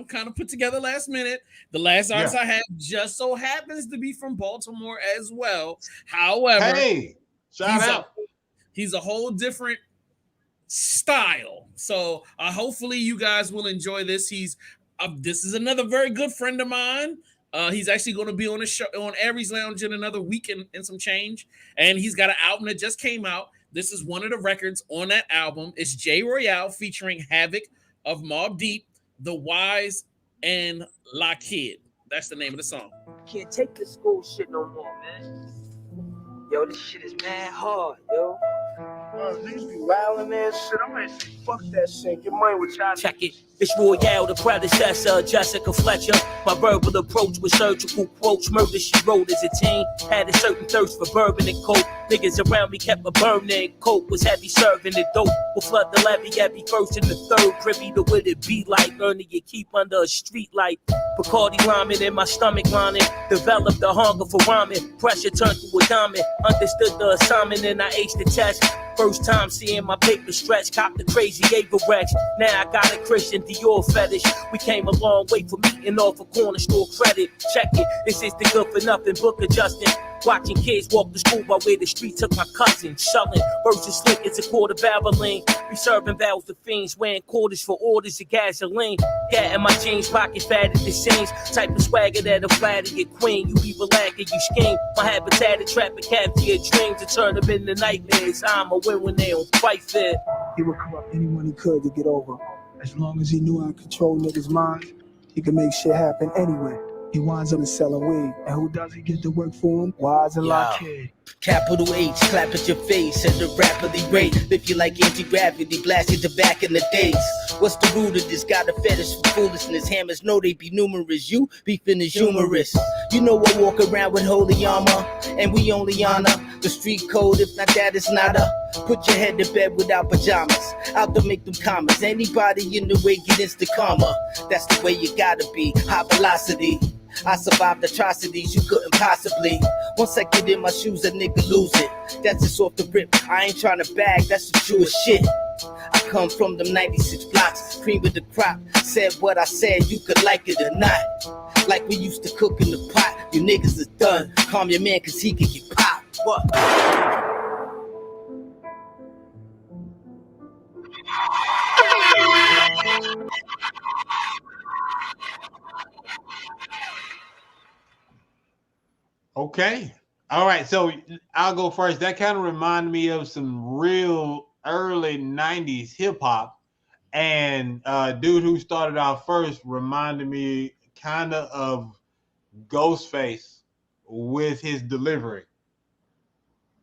kind of put together last minute, the last artist I have just so happens to be from Baltimore as well. However, hey, shout out. He's a whole different style. So, hopefully you guys will enjoy this. This is another very good friend of mine. He's actually going to be on a show on Aries Lounge in another week and some change. And he's got an album that just came out. This is one of the records on that album. It's Jay Royale featuring Havoc of Mobb Deep, The Wise, and La Kid. That's the name of the song. Can't take this school shit no more, man. Yo, this shit is mad hard, yo. Niggas be wildin' and shit. I'm ready to say, fuck that shit. Get money with y'all. Check it. It's Royale, the predecessor, Jessica Fletcher. My verbal approach with surgical quotes. Murder she wrote as a teen. Had a certain thirst for bourbon and coke. Niggas around me kept a burning. Coke was heavy serving the dope. Will flood the levy every first and the third. Privy to what it be like. Earning your keep under a street light. Bacardi rhyming in my stomach lining. Developed the hunger for rhyming. Pressure turned to a diamond. Understood the assignment and I aced the test. First time seeing my paper stretch. Cop the crazy Averex. Now I got a Christian Dior fetish. We came a long way from meeting off a corner store credit. Check it. This is the good for nothing book adjusting. Watching kids walk to school by where the street took my cousin. Shuttling versus slick, it's a quarter barreling. We serving barrels to fiends, wearing quarters for orders of gasoline. Yeah, in my jeans pocket fat at the seams. Type of swagger that'll flatter your queen. You evil lagging, you scheme. My habitat to trap a cavity of dreams to turn them into nightmares. I'm a win when they don't fight fair. He would corrupt anyone he could to get over. As long as he knew how to control niggas' minds, he could make shit happen anyway. He winds up selling weed. And who does he get to work for him? Wise and La Kid. Capital H, clap at your face at the rapidly rate. If you like anti-gravity, blast it to back in the days. What's the root of this? Got a fetish for foolishness. Hammers know they be numerous. You beefing is humorous. You know I walk around with holy armor, and we only honor the street code. If not that, it's not a. Put your head to bed without pajamas. Out to make them commas. Anybody in the way get instant karma. That's the way you gotta be. High velocity. I survived atrocities you couldn't possibly. Once I get in my shoes, a nigga lose it. That's just off the rip. I ain't trying to bag, that's the truest shit. I come from them 96 blocks, cream of the crop. Said what I said, you could like it or not. Like we used to cook in the pot. You niggas is done. Calm your man, cause he could get popped. What? Okay. All right. So I'll go first. That kind of reminded me of some real early 90s hip hop. And dude who started out first reminded me kind of Ghostface with his delivery.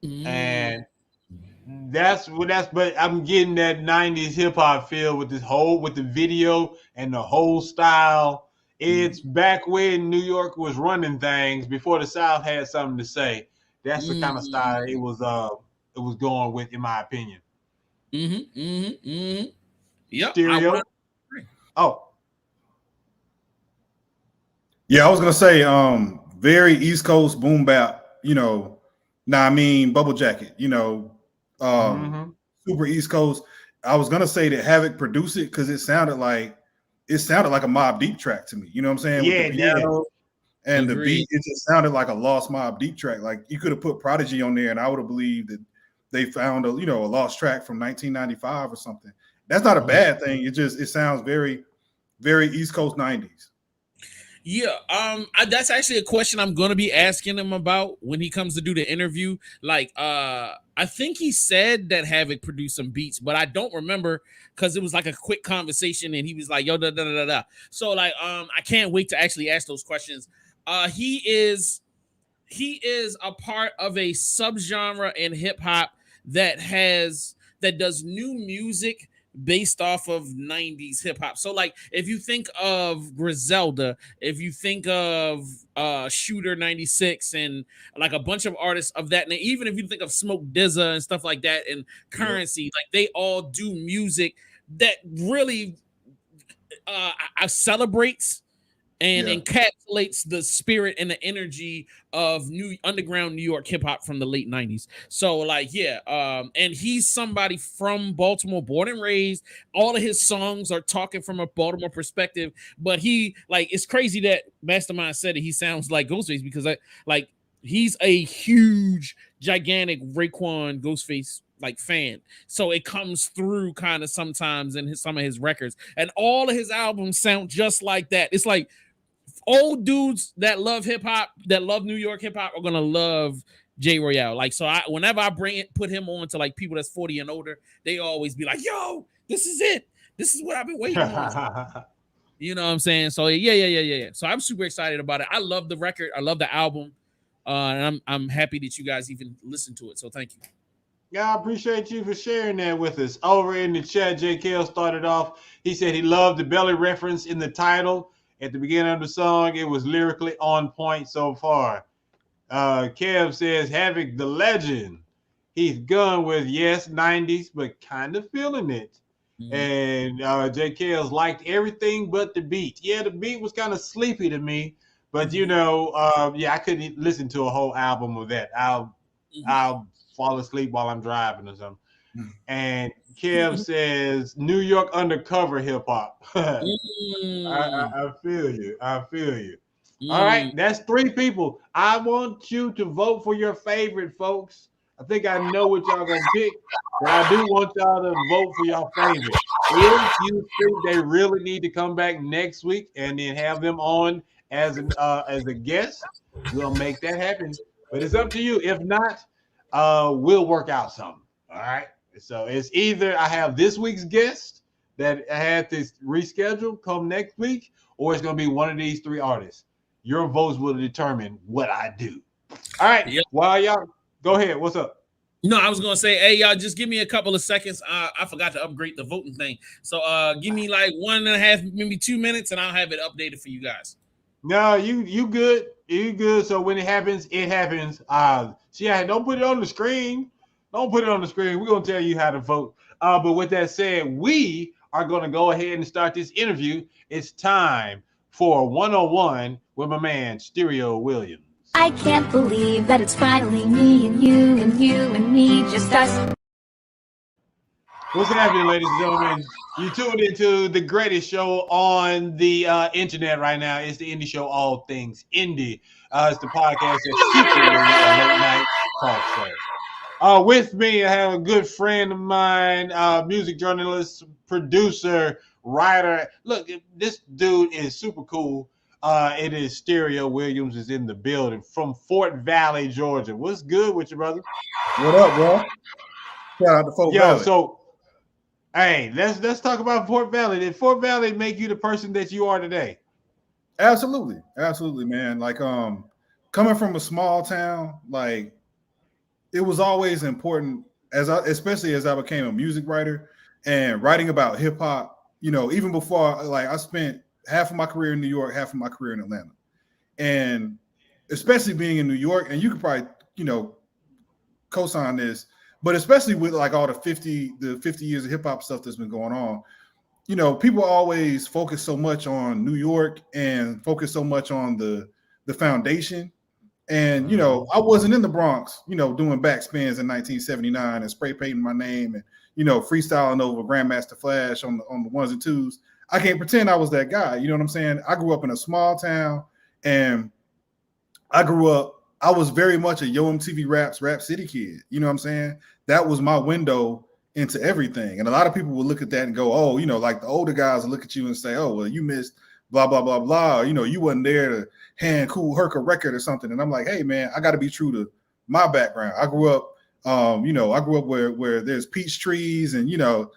And But I'm getting that 90s hip hop feel with the video and the whole style. It's back when New York was running things before the South had something to say. That's the kind of style it was going with, in my opinion. Yep. Stereo. Yeah, I was gonna say, very East Coast boom bap. Bubble Jacket. Super East Coast. I was gonna say that Havoc produced it because it sounded like a Mobb Deep track to me. You know what I'm saying? Yeah, with the piano and Agreed. the beat, it just sounded like a lost Mobb Deep track. Like you could have put Prodigy on there, and I would have believed that they found a lost track from 1995 or something. That's not a bad thing. It sounds very, very East Coast 90s. Yeah, that's actually a question I'm going to be asking him about when he comes to do the interview. Like, I think he said that Havoc produced some beats, but I don't remember because it was like a quick conversation and he was like, yo, da da da da. So like, I can't wait to actually ask those questions. He is a part of a subgenre in hip hop that does new music based off of 90s hip hop. So like if you think of Griselda, if you think of Shooter 96 and like a bunch of artists of that, and even if you think of Smoke DZA and stuff like that and Currency, like they all do music that really celebrates and encapsulates the spirit and the energy of new underground New York hip hop from the late 90s. So like, and he's somebody from Baltimore, born and raised. All of his songs are talking from a Baltimore perspective, but it's crazy that Mastermind said it. He sounds like Ghostface because he's a huge, gigantic Raekwon Ghostface fan. So it comes through kind of sometimes in some of his records, and all of his albums sound just like that. It's like old dudes that love hip hop, that love New York hip hop, are gonna love Jay Royale. Whenever I put him on to like people that's 40 and older, they always be like, "Yo, this is it. This is what I've been waiting on." You know what I'm saying? So yeah. So I'm super excited about it. I love the record. I love the album, and I'm happy that you guys even listened to it. So thank you. Yeah, I appreciate you for sharing that with us. Over in the chat, JKL started off. He said he loved the belly reference in the title. At the beginning of the song, it was lyrically on point so far. Kev says, Havoc the legend. He's gone with, yes, 90s, but kind of feeling it. Mm-hmm. And JKL's liked everything but the beat. Yeah, the beat was kind of sleepy to me, but I couldn't listen to a whole album of that. I'll fall asleep while I'm driving or something. And Kev says New York undercover hip hop. I feel you. All right, that's 3 people. I want you to vote for your favorite, folks. I think I know what y'all gonna pick, but I do want y'all to vote for your favorite. If you think they really need to come back next week and then have them on as a guest, we'll make that happen. But it's up to you. If not, we'll work out something. All right. So it's either I have this week's guest that I had to reschedule come next week, or it's going to be one of these 3 artists. Your votes will determine what I do. All right. Yep. Well, y'all go ahead. What's up? No, I was going to say, hey, y'all, just give me a couple of seconds. I forgot to upgrade the voting thing. So give me like 1.5, maybe 2 minutes, and I'll have it updated for you guys. No, you good. You good. So when it happens, it happens. Don't put it on the screen. Don't put it on the screen. We're going to tell you how to vote. But with that said, we are going to go ahead and start this interview. It's time for 101 with my man, Stereo Williams. I can't believe that it's finally me and you and you and me, just us. What's happening, ladies and gentlemen? You tuned into the greatest show on the internet right now. It's the Indie Show, All Things Indie. It's the podcast that's secretly a late night talk show. With me, I have a good friend of mine, music journalist, producer, writer. Look, this dude is super cool. It is Stereo Williams is in the building from Fort Valley, Georgia. What's good with you, brother? What up, bro? Shout out to Fort Valley. So, hey, let's talk about Fort Valley. Did Fort Valley make you the person that you are today? Absolutely, man. Like, coming from a small town, like, it was always important especially as I became a music writer and writing about hip hop, you know, even before, like I spent half of my career in New York, half of my career in Atlanta. And especially being in New York, and you could probably, you know, co-sign this, but especially with like all the 50 years of hip hop stuff that's been going on, you know, people always focus so much on New York and focus so much on the foundation. And, you know, I wasn't in the Bronx, you know, doing backspins in 1979 and spray painting my name and, you know, freestyling over Grandmaster Flash on the ones and twos. I can't pretend I was that guy. You know what I'm saying? I grew up in a small town, and I was very much a Yo MTV Raps, Rap City kid. You know what I'm saying? That was my window into everything. And a lot of people will look at that and go, oh, you know, like the older guys will look at you and say, oh, well, you missed blah, blah, blah, blah. You know, you wasn't there to hand Kool Herc a record or something. And I'm like, hey, man, I got to be true to my background. I grew up, you know, where there's peach trees and, you know,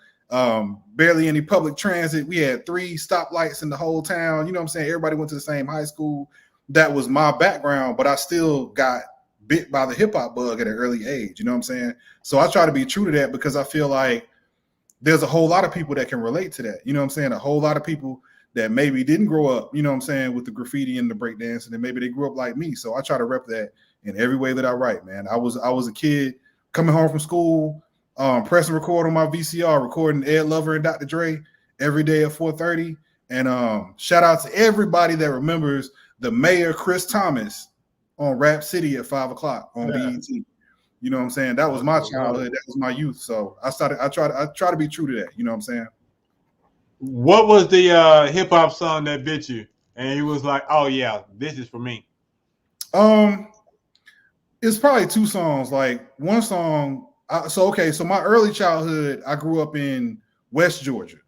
barely any public transit. We had 3 stoplights in the whole town. You know what I'm saying? Everybody went to the same high school. That was my background, but I still got bit by the hip hop bug at an early age. You know what I'm saying? So I try to be true to that because I feel like there's a whole lot of people that can relate to that. You know what I'm saying? A whole lot of people that maybe didn't grow up, you know what I'm saying, with the graffiti and the breakdancing, and maybe they grew up like me. So I try to rep that in every way that I write, man. I was a kid coming home from school, pressing record on my VCR, recording Ed Lover and Dr. Dre every day at 4:30. And shout out to everybody that remembers the Mayor Chris Thomas on Rap City at 5 o'clock on BET. You know what I'm saying? That was my childhood. That was my youth. So I try to be true to that. You know what I'm saying? What was the hip hop song that bit you? And you was like, oh yeah, this is for me. It's probably 2 songs. Like one song. So my early childhood, I grew up in West Georgia,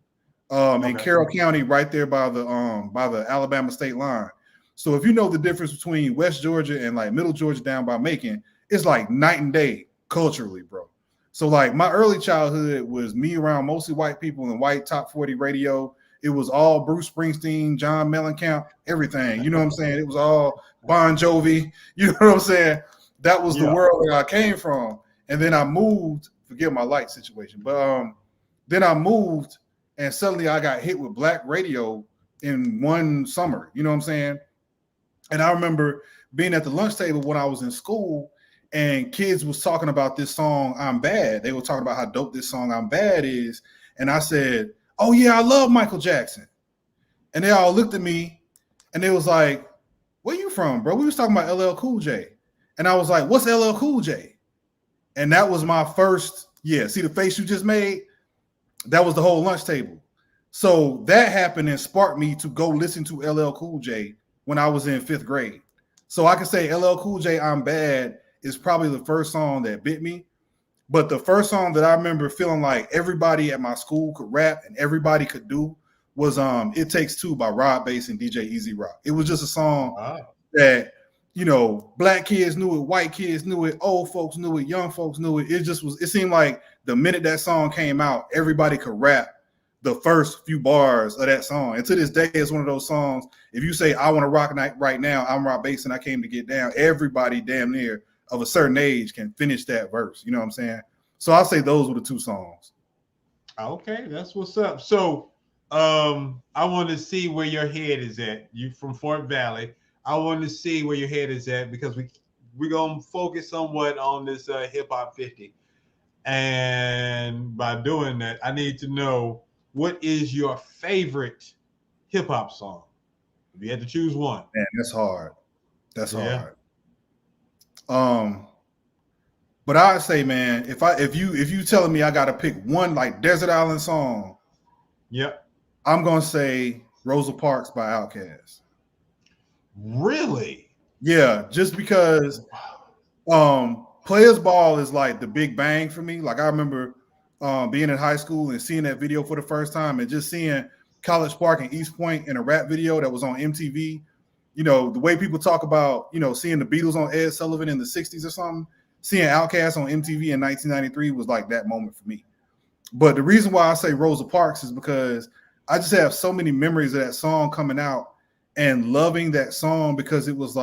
in Carroll County, right there by the Alabama state line. So if you know the difference between West Georgia and like Middle Georgia down by Macon, it's like night and day culturally, bro. So like my early childhood was me around mostly white people and white top 40 radio. It was all Bruce Springsteen, John Mellencamp, everything. You know what I'm saying? It was all Bon Jovi. You know what I'm saying? That was the world that I came from. And then I moved, forget my light situation, but then I moved and suddenly I got hit with black radio in one summer. You know what I'm saying? And I remember being at the lunch table when I was in school, and kids was talking about this song, I'm Bad. They were talking about how dope this song, I'm Bad, is. And I said, oh yeah, I love Michael Jackson. And they all looked at me and they was like, where you from, bro? We was talking about LL Cool J. And I was like, what's LL Cool J? And that was my first, see the face you just made? That was the whole lunch table. So that happened and sparked me to go listen to LL Cool J when I was in 5th grade. So I can say LL Cool J, I'm Bad, is probably the first song that bit me. But the first song that I remember feeling like everybody at my school could rap and everybody could do was It Takes Two by Rod Bass and DJ Easy Rock. It was just a song that, you know, black kids knew it, white kids knew it, old folks knew it, young folks knew it. It seemed like the minute that song came out, everybody could rap the first few bars of that song. And to this day, it's one of those songs, if you say, I want to rock night right now, I'm Rod Bass and I came to get down, everybody damn near of a certain age can finish that verse. You know what I'm saying? So I'll say those were the 2 songs. Okay, that's what's up. So I want to see where your head is at. You from Fort Valley. I want to see where your head is at because we're going to focus somewhat on this Hip Hop 50. And by doing that, I need to know, what is your favorite hip hop song? If you had to choose one. Man, that's hard. That's hard. But I'd say, man, if you telling me I gotta pick one like Desert Island song, I'm gonna say Rosa Parks by Outkast. Really? Yeah, just because Players Ball is like the big bang for me. Like I remember being in high school and seeing that video for the first time and just seeing College Park and East Point in a rap video that was on MTV. You know, the way people talk about, you know, seeing the Beatles on Ed Sullivan in the 60s or something, seeing Outkast on MTV in 1993 was like that moment for me. But the reason why I say Rosa Parks is because I just have so many memories of that song coming out and loving that song because it was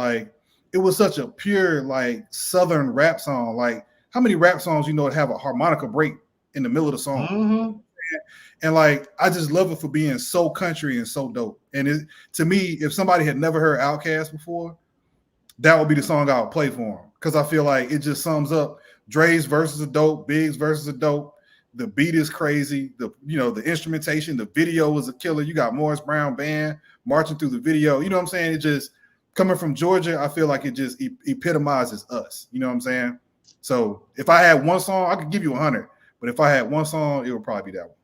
such a pure, like, Southern rap song. Like, how many rap songs you know have a harmonica break in the middle of the song? Mm-hmm. And like, I just love it for being so country and so dope. And to me, if somebody had never heard Outkast before, that would be the song I would play for them, because I feel like it just sums up. Dre's verses are dope, Big's verses are dope. The beat is crazy. The instrumentation, the video was a killer. You got Morris Brown band marching through the video. You know what I'm saying? It just, coming from Georgia, I feel like it just epitomizes us. You know what I'm saying? So if I had one song, I could give you 100. But if I had one song, it would probably be that one.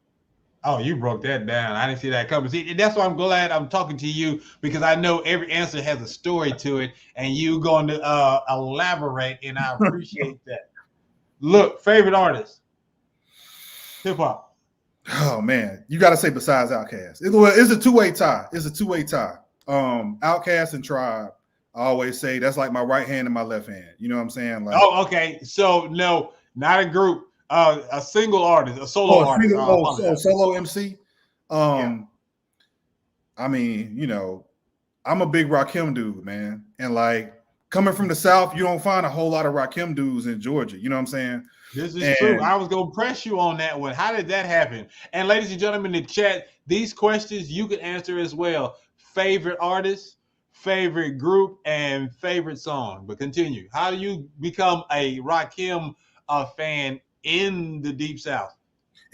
Oh, you broke that down. I didn't see that coming. See, that's why I'm glad I'm talking to you, because I know every answer has a story to it, and you going to elaborate, and I appreciate that. Look, favorite artist, hip hop. Oh man, you got to say besides Outkast. It's a two-way tie. Outkast and Tribe. I always say that's like my right hand and my left hand. You know what I'm saying? Like, oh, okay. So no, not a group. A single artist, a solo artist. Solo MC. I mean, you know, I'm a big Rakim dude, man. And like, coming from the South, you don't find a whole lot of Rakim dudes in Georgia. You know what I'm saying? This is true. I was going to press you on that one. How did that happen? And ladies and gentlemen in the chat, these questions you can answer as well. Favorite artist, favorite group, and favorite song. But continue. How do you become a Rakim fan in the Deep South?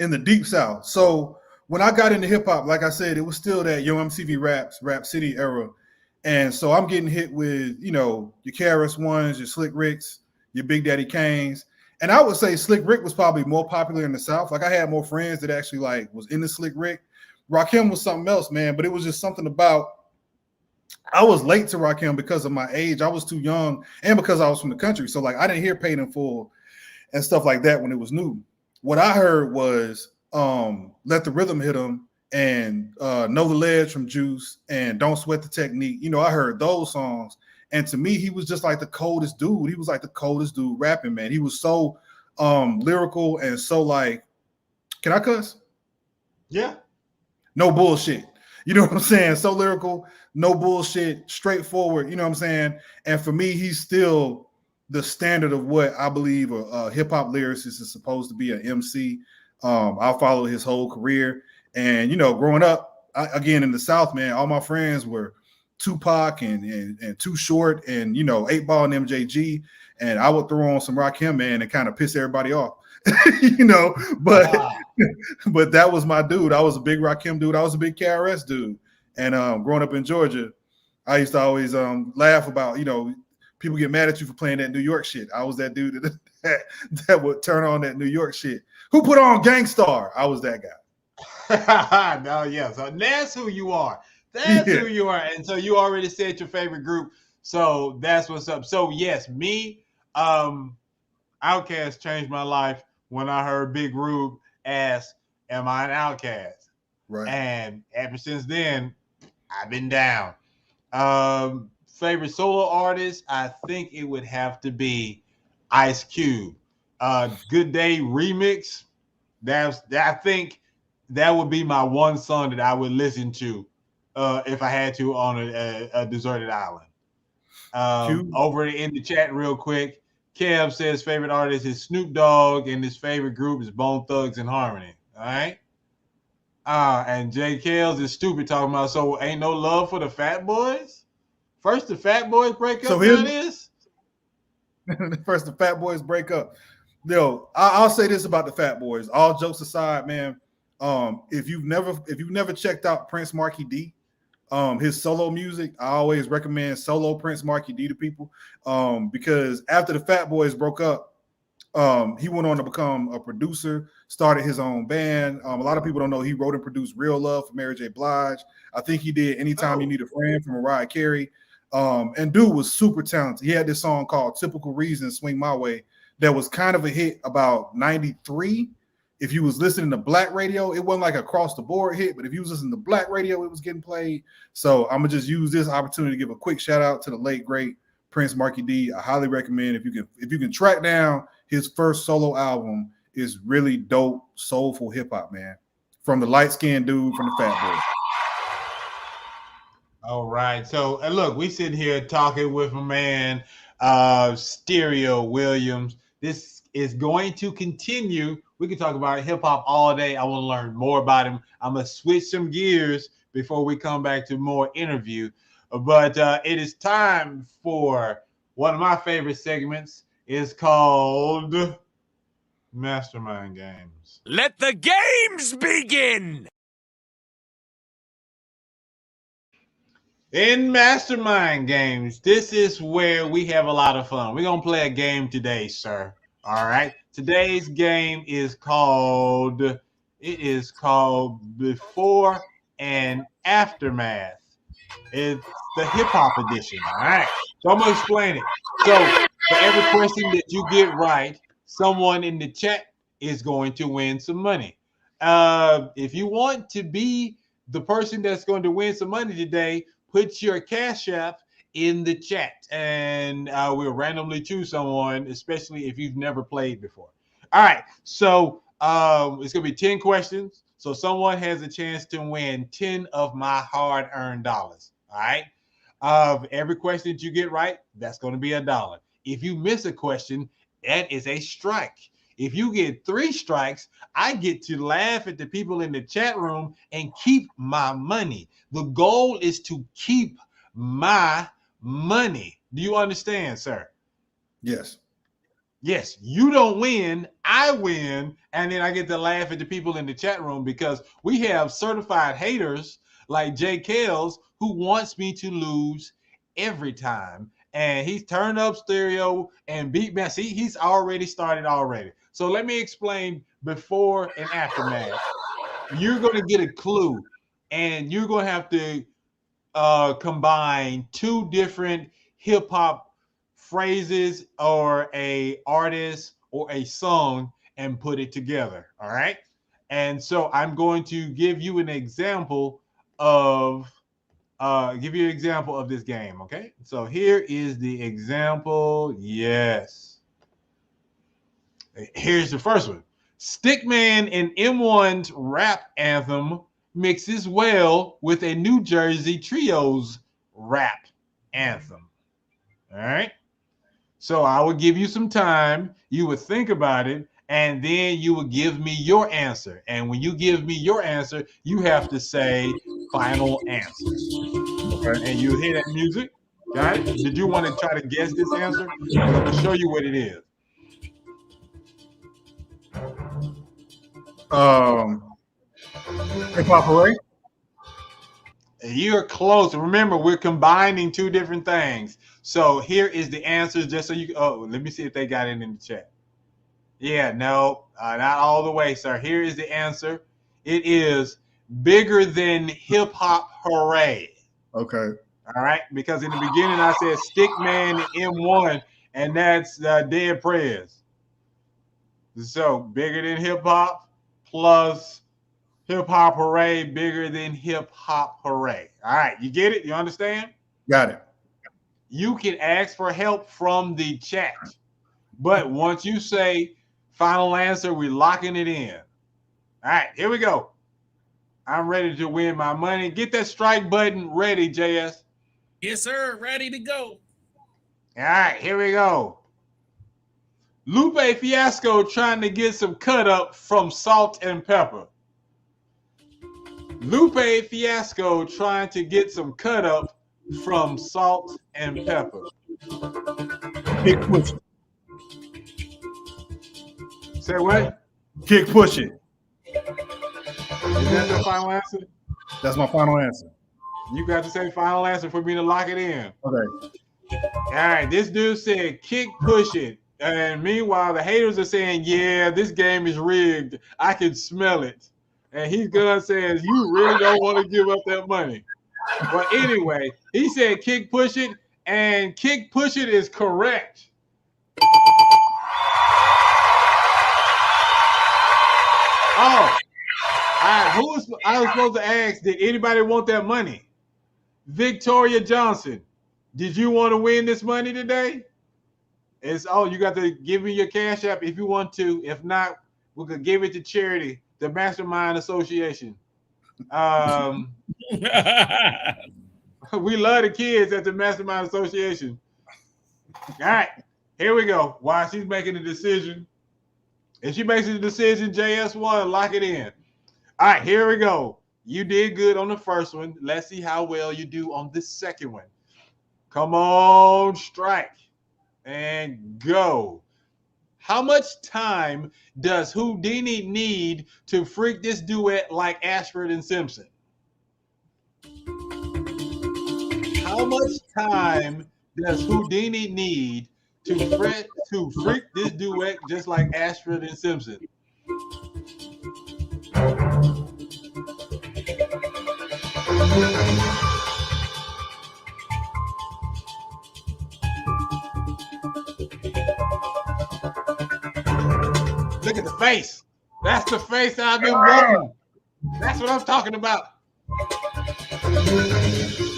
In the Deep South. So when I got into hip hop, like I said, it was still that Yo MTV Raps, Rap City era. And so I'm getting hit with, you know, your KRS-Ones, your Slick Ricks, your Big Daddy Kanes. And I would say Slick Rick was probably more popular in the South. Like, I had more friends that actually like was into Slick Rick. Rakim was something else, man. But it was just something about, I was late to Rakim because of my age. I was too young, and because I was from the country. So like, I didn't hear Paid in Full and stuff like that when it was new. What I heard was Let the Rhythm Hit 'Em and Know the Ledge from Juice and Don't Sweat the Technique. You know, I heard those songs. And to me, he was just like the coldest dude. He was like the coldest dude rapping, man. He was so lyrical and so like, can I cuss? Yeah. No bullshit. You know what I'm saying? So lyrical, no bullshit, straightforward. You know what I'm saying? And for me, he's still the standard of what I believe a hip hop lyricist is supposed to be, an MC. I followed his whole career. And, you know, growing up, again, in the South, man, all my friends were Tupac and Too Short and, you know, 8Ball and MJG. And I would throw on some Rakim, man, and kind of piss everybody off, you know, but that was my dude. I was a big Rakim dude. I was a big KRS dude. And growing up in Georgia, I used to always laugh about, you know, people get mad at you for playing that New York shit. I was that dude that would turn on that New York shit. Who put on Gangstar? I was that guy. No, yeah. So that's who you are. That's who you are. And so you already said your favorite group. So that's what's up. So yes, me, Outkast changed my life when I heard Big Rube ask, am I an outcast? Right. And ever since then, I've been down. Favorite solo artist, I think it would have to be Ice Cube. Good Day Remix. I think that would be my one song that I would listen to if I had to on a deserted island. Over in the chat real quick, Kev says favorite artist is Snoop Dogg and his favorite group is Bone Thugs and Harmony. All right. And Jay Kells is stupid talking about, so ain't no love for the Fat Boys? First the Fat Boys break up. So first the Fat Boys break up. Yo, I'll say this about the Fat Boys. All jokes aside, man. If you've never checked out Prince Markie D, his solo music, I always recommend solo Prince Markie D to people. Because after the Fat Boys broke up, he went on to become a producer, started his own band. A lot of people don't know he wrote and produced Real Love for Mary J. Blige. I think he did Anytime You Need a Friend for Mariah Carey. And dude was super talented. He had this song called Typical Reason, Swing My Way, that was kind of a hit about 93. If you was listening to black radio, it wasn't like across the board hit, but if you was listening to black radio, it was getting played. So I'm gonna just use this opportunity to give a quick shout out to the late great Prince Markie D. I highly recommend if you can track down his first solo album. Is really dope, soulful hip hop, man. From the light skinned dude from the Fat Boys. All right. So look, we sitting here talking with my man Stereo Williams. This is going to continue. We can talk about hip hop all day. I want to learn more about him. I'm going to switch some gears before we come back to more interview. But it is time for one of my favorite segments. It's called Mastermind Games. Let the games begin. In Mastermind Games, this is where we have a lot of fun. We're going to play a game today, sir. All right. Today's game is called Before and Aftermath. It's the hip hop edition. All right. So I'm going to explain it. So for every question that you get right, someone in the chat is going to win some money. If you want to be the person that's going to win some money today, put your Cash App in the chat, and we'll randomly choose someone, especially if you've never played before. All right, so it's going to be 10 questions. So someone has a chance to win 10 of my hard-earned dollars. All right, every question that you get right, that's going to be $1. If you miss a question, that is a strike. If you get 3 strikes, I get to laugh at the people in the chat room and keep my money. The goal is to keep my money. Do you understand, sir? Yes. Yes, you don't win, I win, and then I get to laugh at the people in the chat room because we have certified haters like Jay Kells who wants me to lose every time. And he's turned up stereo and beat me. See, he's already started already. So let me explain before and aftermath. You're going to get a clue, and you're going to have to combine 2 different hip hop phrases or a artist or a song and put it together. All right. And so I'm going to give you an example of this game. Okay. So here is the example. Yes. Here's the first one. Stickman and M1's rap anthem mixes well with a New Jersey Trio's rap anthem. All right. So I will give you some time. You would think about it, and then you will give me your answer. And when you give me your answer, you have to say final answer. Okay. And you hear that music. Got it? Did you want to try to guess this answer? I'm going to show you what it is. Hip Hop Hooray. You're close. Remember, we're combining 2 different things. So here is the answers, just so you. Oh, let me see if they got it in the chat. Yeah, no, not all the way, sir. Here is the answer. It is Bigger Than Hip Hop Hooray. Okay. All right, because in the beginning I said Stickman and M1, and that's Dead Prez. So Bigger Than Hip Hop plus Hip Hop Hooray, Bigger Than Hip Hop Hooray. All right, you get it? You understand? Got it. You can ask for help from the chat. But once you say final answer, we're locking it in. All right, here we go. I'm ready to win my money. Get that strike button ready, JS. Yes, sir. Ready to go. All right, here we go. Lupe Fiasco trying to get some cut up from Salt and Pepper. Lupe Fiasco trying to get some cut up from Salt and Pepper. Kick push it. Say what? Kick push it. Is that your final answer? That's my final answer. You got to say final answer for me to lock it in. Okay. All right. This dude said kick push it. And meanwhile, the haters are saying, yeah, this game is rigged. I can smell it. And he's gonna says, you really don't want to give up that money. But anyway, he said kick push it, and kick push it is correct. Oh, I was supposed to ask, did anybody want that money? Victoria Johnson, did you want to win this money today? You got to give me your Cash App if you want to. If not, we could give it to charity, the Mastermind Association. We love the kids at the Mastermind Association. All right, here we go. While she's making a decision, If she makes a decision, JS1, lock it in. All right, here we go. You did good on the first one. Let's see how well you do on this second one. Come on, strike and go. How much time does Houdini need to freak this duet like Ashford and Simpson? How much time does Houdini need to freak this duet just like Ashford and Simpson? Look at the face. That's the face I've been wanting. That's what I'm talking about.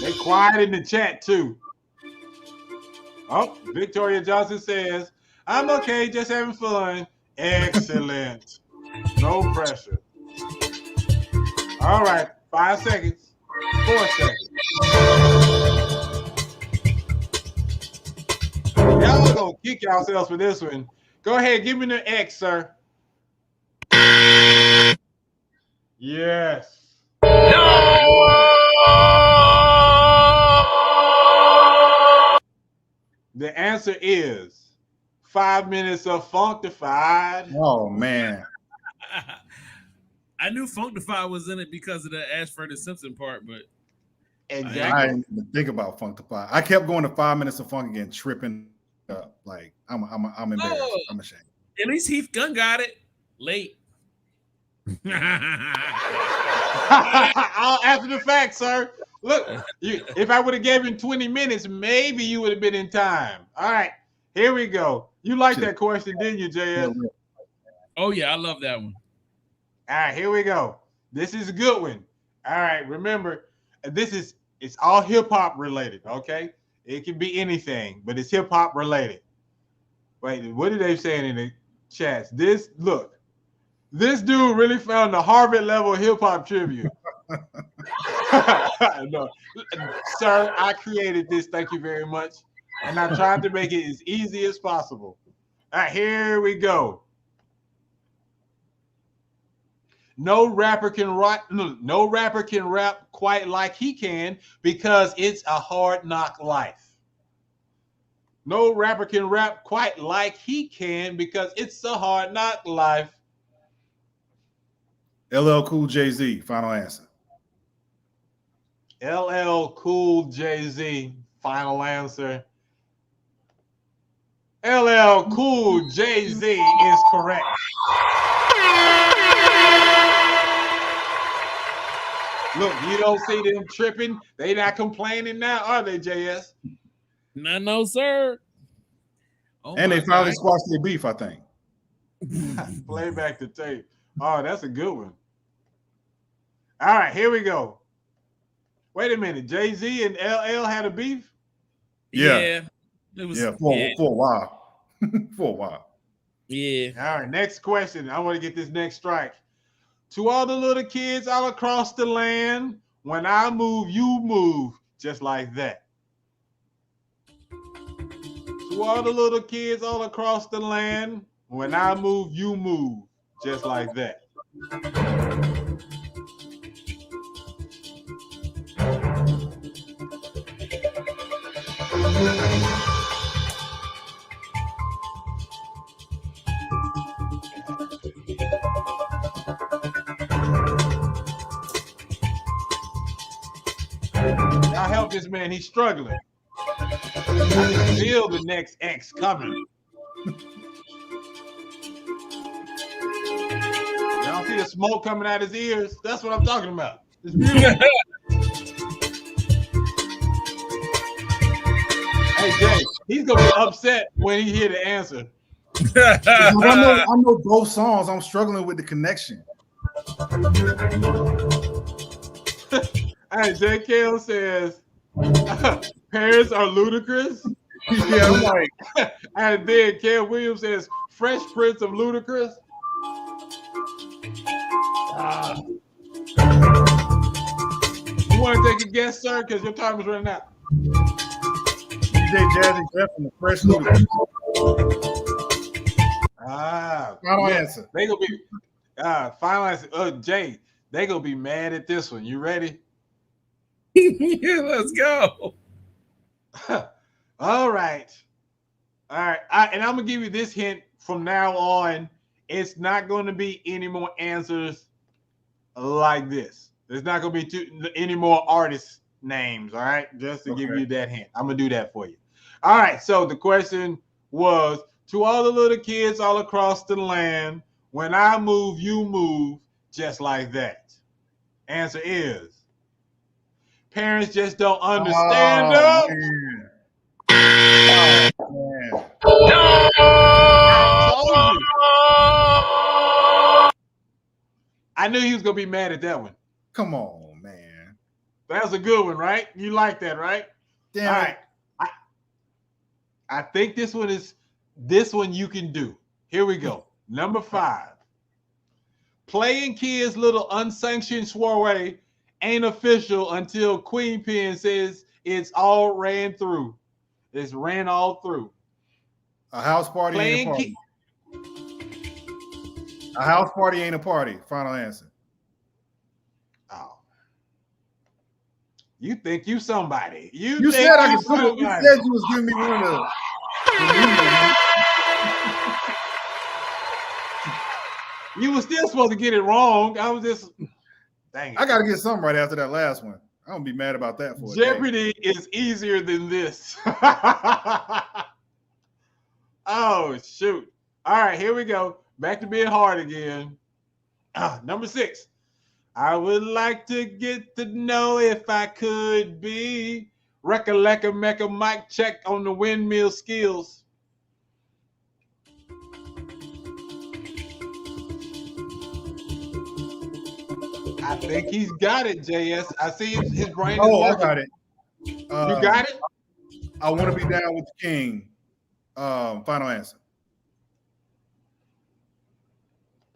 They quiet in the chat too. Oh, Victoria Johnson says, I'm okay, just having fun. Excellent. No pressure. All right, 5 seconds. 4 seconds. Y'all gonna kick yourselves for this one. Go ahead, give me the X, sir. Yes. The answer is 5 minutes of Funkdafied. Oh man. I knew Funkdafied was in it because of the Ashford and Simpson part, but exactly. I didn't even think about Funkdafied. I kept going to 5 minutes of Funk again, tripping up. Like I'm embarrassed. Oh. I'm ashamed. At least Heath Gunn got it late. After the fact, sir. Look, if I would have given him 20 minutes, maybe you would have been in time. All right, here we go. You liked that question, didn't you, JS? Oh, yeah, I love that one. All right, here we go. This is a good one. All right, remember, it's all hip-hop related, okay? It can be anything, but it's hip-hop related. Wait, what are they saying in the chats? This dude really found the Harvard level hip-hop trivia. No, sir, I created this. Thank you very much. And I tried to make it as easy as possible. All right, here we go. No rapper can rap quite like he can because it's a hard knock life. No rapper can rap quite like he can because it's a hard knock life. LL Cool J-Z, final answer. LL Cool J-Z, final answer. LL Cool J-Z is correct. Look, you don't see them tripping. They not complaining now, are they, JS? No, sir. Oh, and they finally squashed their beef, I think. Play back the tape. Oh, that's a good one. All right, here we go. Wait a minute. Jay-Z and LL had a beef? Yeah. It was, for a while. For a while. Yeah. All right, next question. I want to get this next strike. To all the little kids all across the land, when I move, you move, just like that. To all the little kids all across the land, when I move, you move, just like that. Y'all help this man, he's struggling. I can feel the next X coming. Y'all see the smoke coming out his ears? That's what I'm talking about. It's beautiful. Hey, Jay, he's going to be upset when he hear the answer. I know both songs. I'm struggling with the connection. Hey, JKL says, parents are ludicrous. Yeah, I'm like, and then Ken Williams says, Fresh Prince of Ludacris. You want to take a guess, sir? Because your time is running out. DJ Jazzy Jeff and the Fresh Ludacris. Final answer. They gonna be final answer. Jay, they gonna be mad at this one. You ready? Yeah, let's go. All right. And I'm gonna give you this hint from now on. It's not going to be any more answers like this. There's not going to be any more artist names. All right, just to give you that hint. I'm gonna do that for you. All right. So the question was, to all the little kids all across the land, when I move, you move just like that. Answer is, parents just don't understand us. Man. I knew he was gonna be mad at that one. Come on, man. That was a good one, right? You like that, right? Damn. All right. I think this one you can do. Here we go. Number 5. Playing kids' little unsanctioned soiree ain't official until Queen Pen says it's all ran through. It's ran all through. A house party ain't a party. A house party ain't a party. Final answer. Oh. You think you somebody. You said I could put it. You said you was giving me one of the You were still supposed to get it wrong. I was just dang it. I gotta get something right after that last one. I don't be mad about that for Jeopardy is easier than this. Oh, shoot. All right, here we go. Back to being hard again. Number 6. I would like to get to know if I could be Recca Mecca mic check on the windmill skills. I think he's got it, JS. I see his brain. I got it. You got it? I want to be down with the king. Final answer.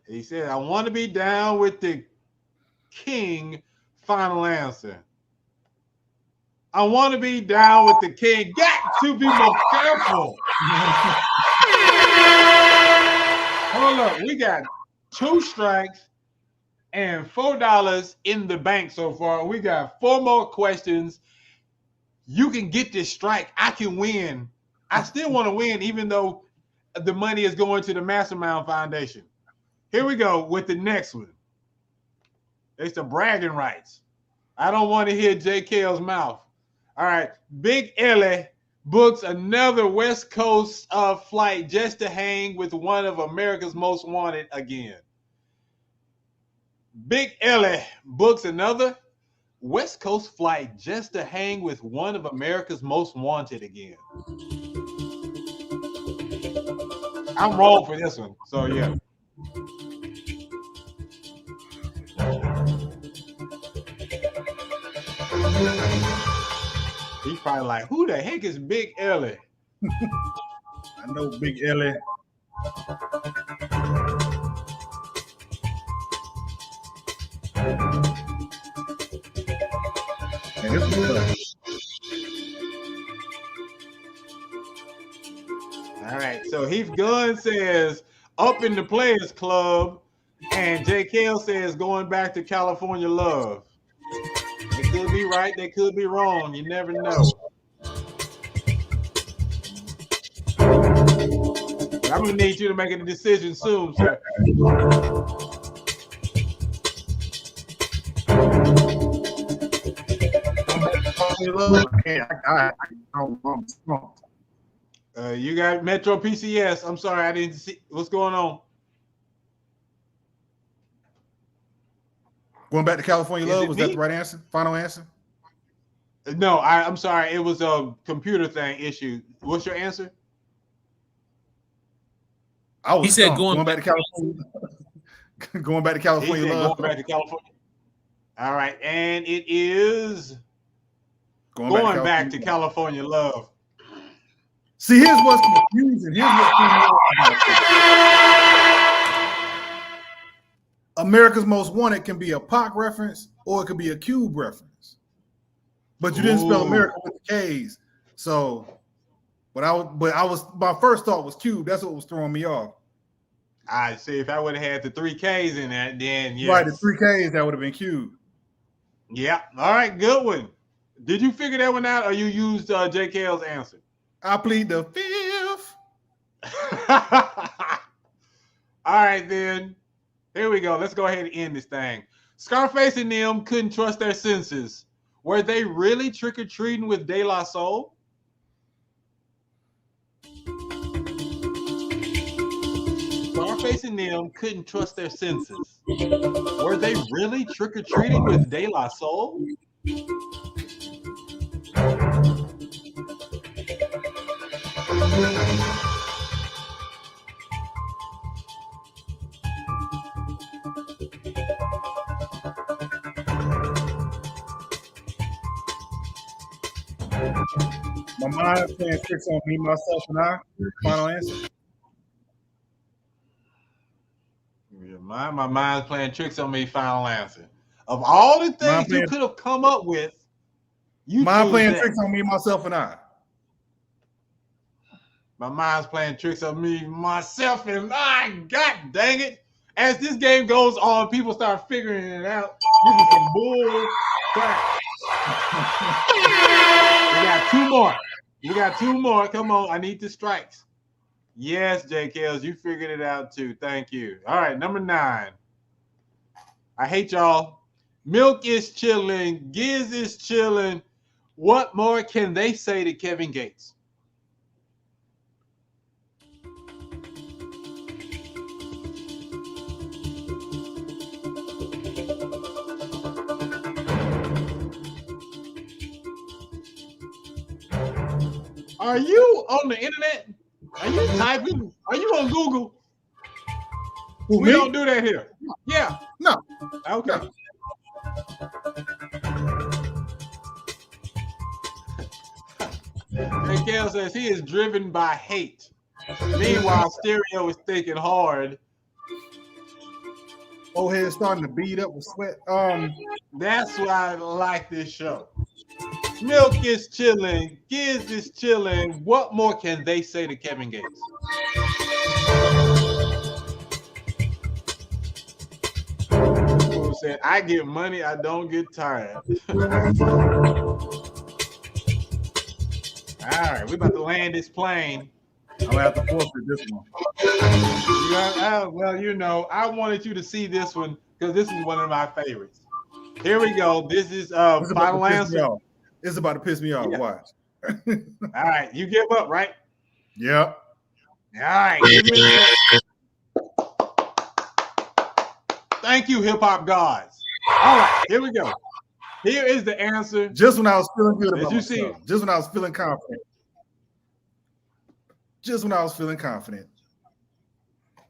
He said, I want to be down with the king. Final answer. I want to be down with the king. Got to be more careful. Hold up. We got 2 strikes and $4 in the bank so far. We got 4 more questions. You can get this strike. I can win. I still want to win, even though the money is going to the Mastermind Foundation. Here we go with the next one. It's the bragging rights. I don't want to hear JKL's mouth. All right. Big Ellie books another West Coast flight just to hang with one of America's Most Wanted again. Big Ellie books another West Coast flight just to hang with one of America's Most Wanted again. I'm wrong for this one. So, yeah. He's probably like, who the heck is Big Ellie? I know Big Ellie. All right, so Heath Gunn says up in the Players Club, and JKL says going back to California Love. They could be right, they could be wrong. You never know. I'm gonna need you to make a decision soon, sir. You got Metro PCS. I'm sorry, I didn't see what's going on. Going back to California Love, was that the right answer? Final answer? No, I'm sorry. It was a computer thing issue. What's your answer? He said going back to California. Going back to California Love. Going back to California. All right, and it is going back to California Love. See, here's what's confusing. Here's what's America's Most Wanted can be a Pac reference or it could be a Cube reference. But you didn't spell America with the K's. So, but I was my first thought was Cube. That's what was throwing me off. I see. If I would have had the 3 Ks in that, then yes. Right, the 3 Ks, that would have been cute. Yeah. All right, good one. Did you figure that one out, or you used JKL's answer? I plead the fifth. All right, then. Here we go. Let's go ahead and end this thing. Scarface and them couldn't trust their senses. Were they really trick-or-treating with De La Soul? Scarface and them couldn't trust their senses. Were they really trick-or-treating with De La Soul? My mind is playing tricks on me, myself, and I. Final answer. Yeah, my mind's playing tricks on me. Final answer. Of all the things you could have come up with, you mind playing that. tricks on me, myself, and I. My mind's playing tricks on me, myself, and I. God dang it. As this game goes on, people start figuring it out. This is some bull crap. We got 2 more. We got 2 more. Come on. I need the strikes. Yes, JKLs, you figured it out too. Thank you. All right, number 9. I hate y'all. Milk is chilling. Giz is chilling. What more can they say to Kevin Gates? Are you on the internet? Are you typing? Are you on Google? Who, we me? don't do that here. Yeah. No. Okay. JKL says he is driven by hate. Meanwhile, Stereo is thinking hard. Old head starting to beat up with sweat. That's why I like this show. Milk is chilling. Giz is chilling. What more can they say to Kevin Gates? Who said, I get money, I don't get tired. All right, we're about to land this plane. I'm gonna have to forfeit this one. Well, you know, I wanted you to see this one because this is one of my favorites. Here we go. This is final answer. It's about to piss me off. Yeah. Watch. All right, you give up, right? Yep. All right. Give me that. Thank you, hip hop gods. All right, here we go. Here is the answer. Just when I was feeling good about As you myself. Just when I was feeling confident. Just when I was feeling confident.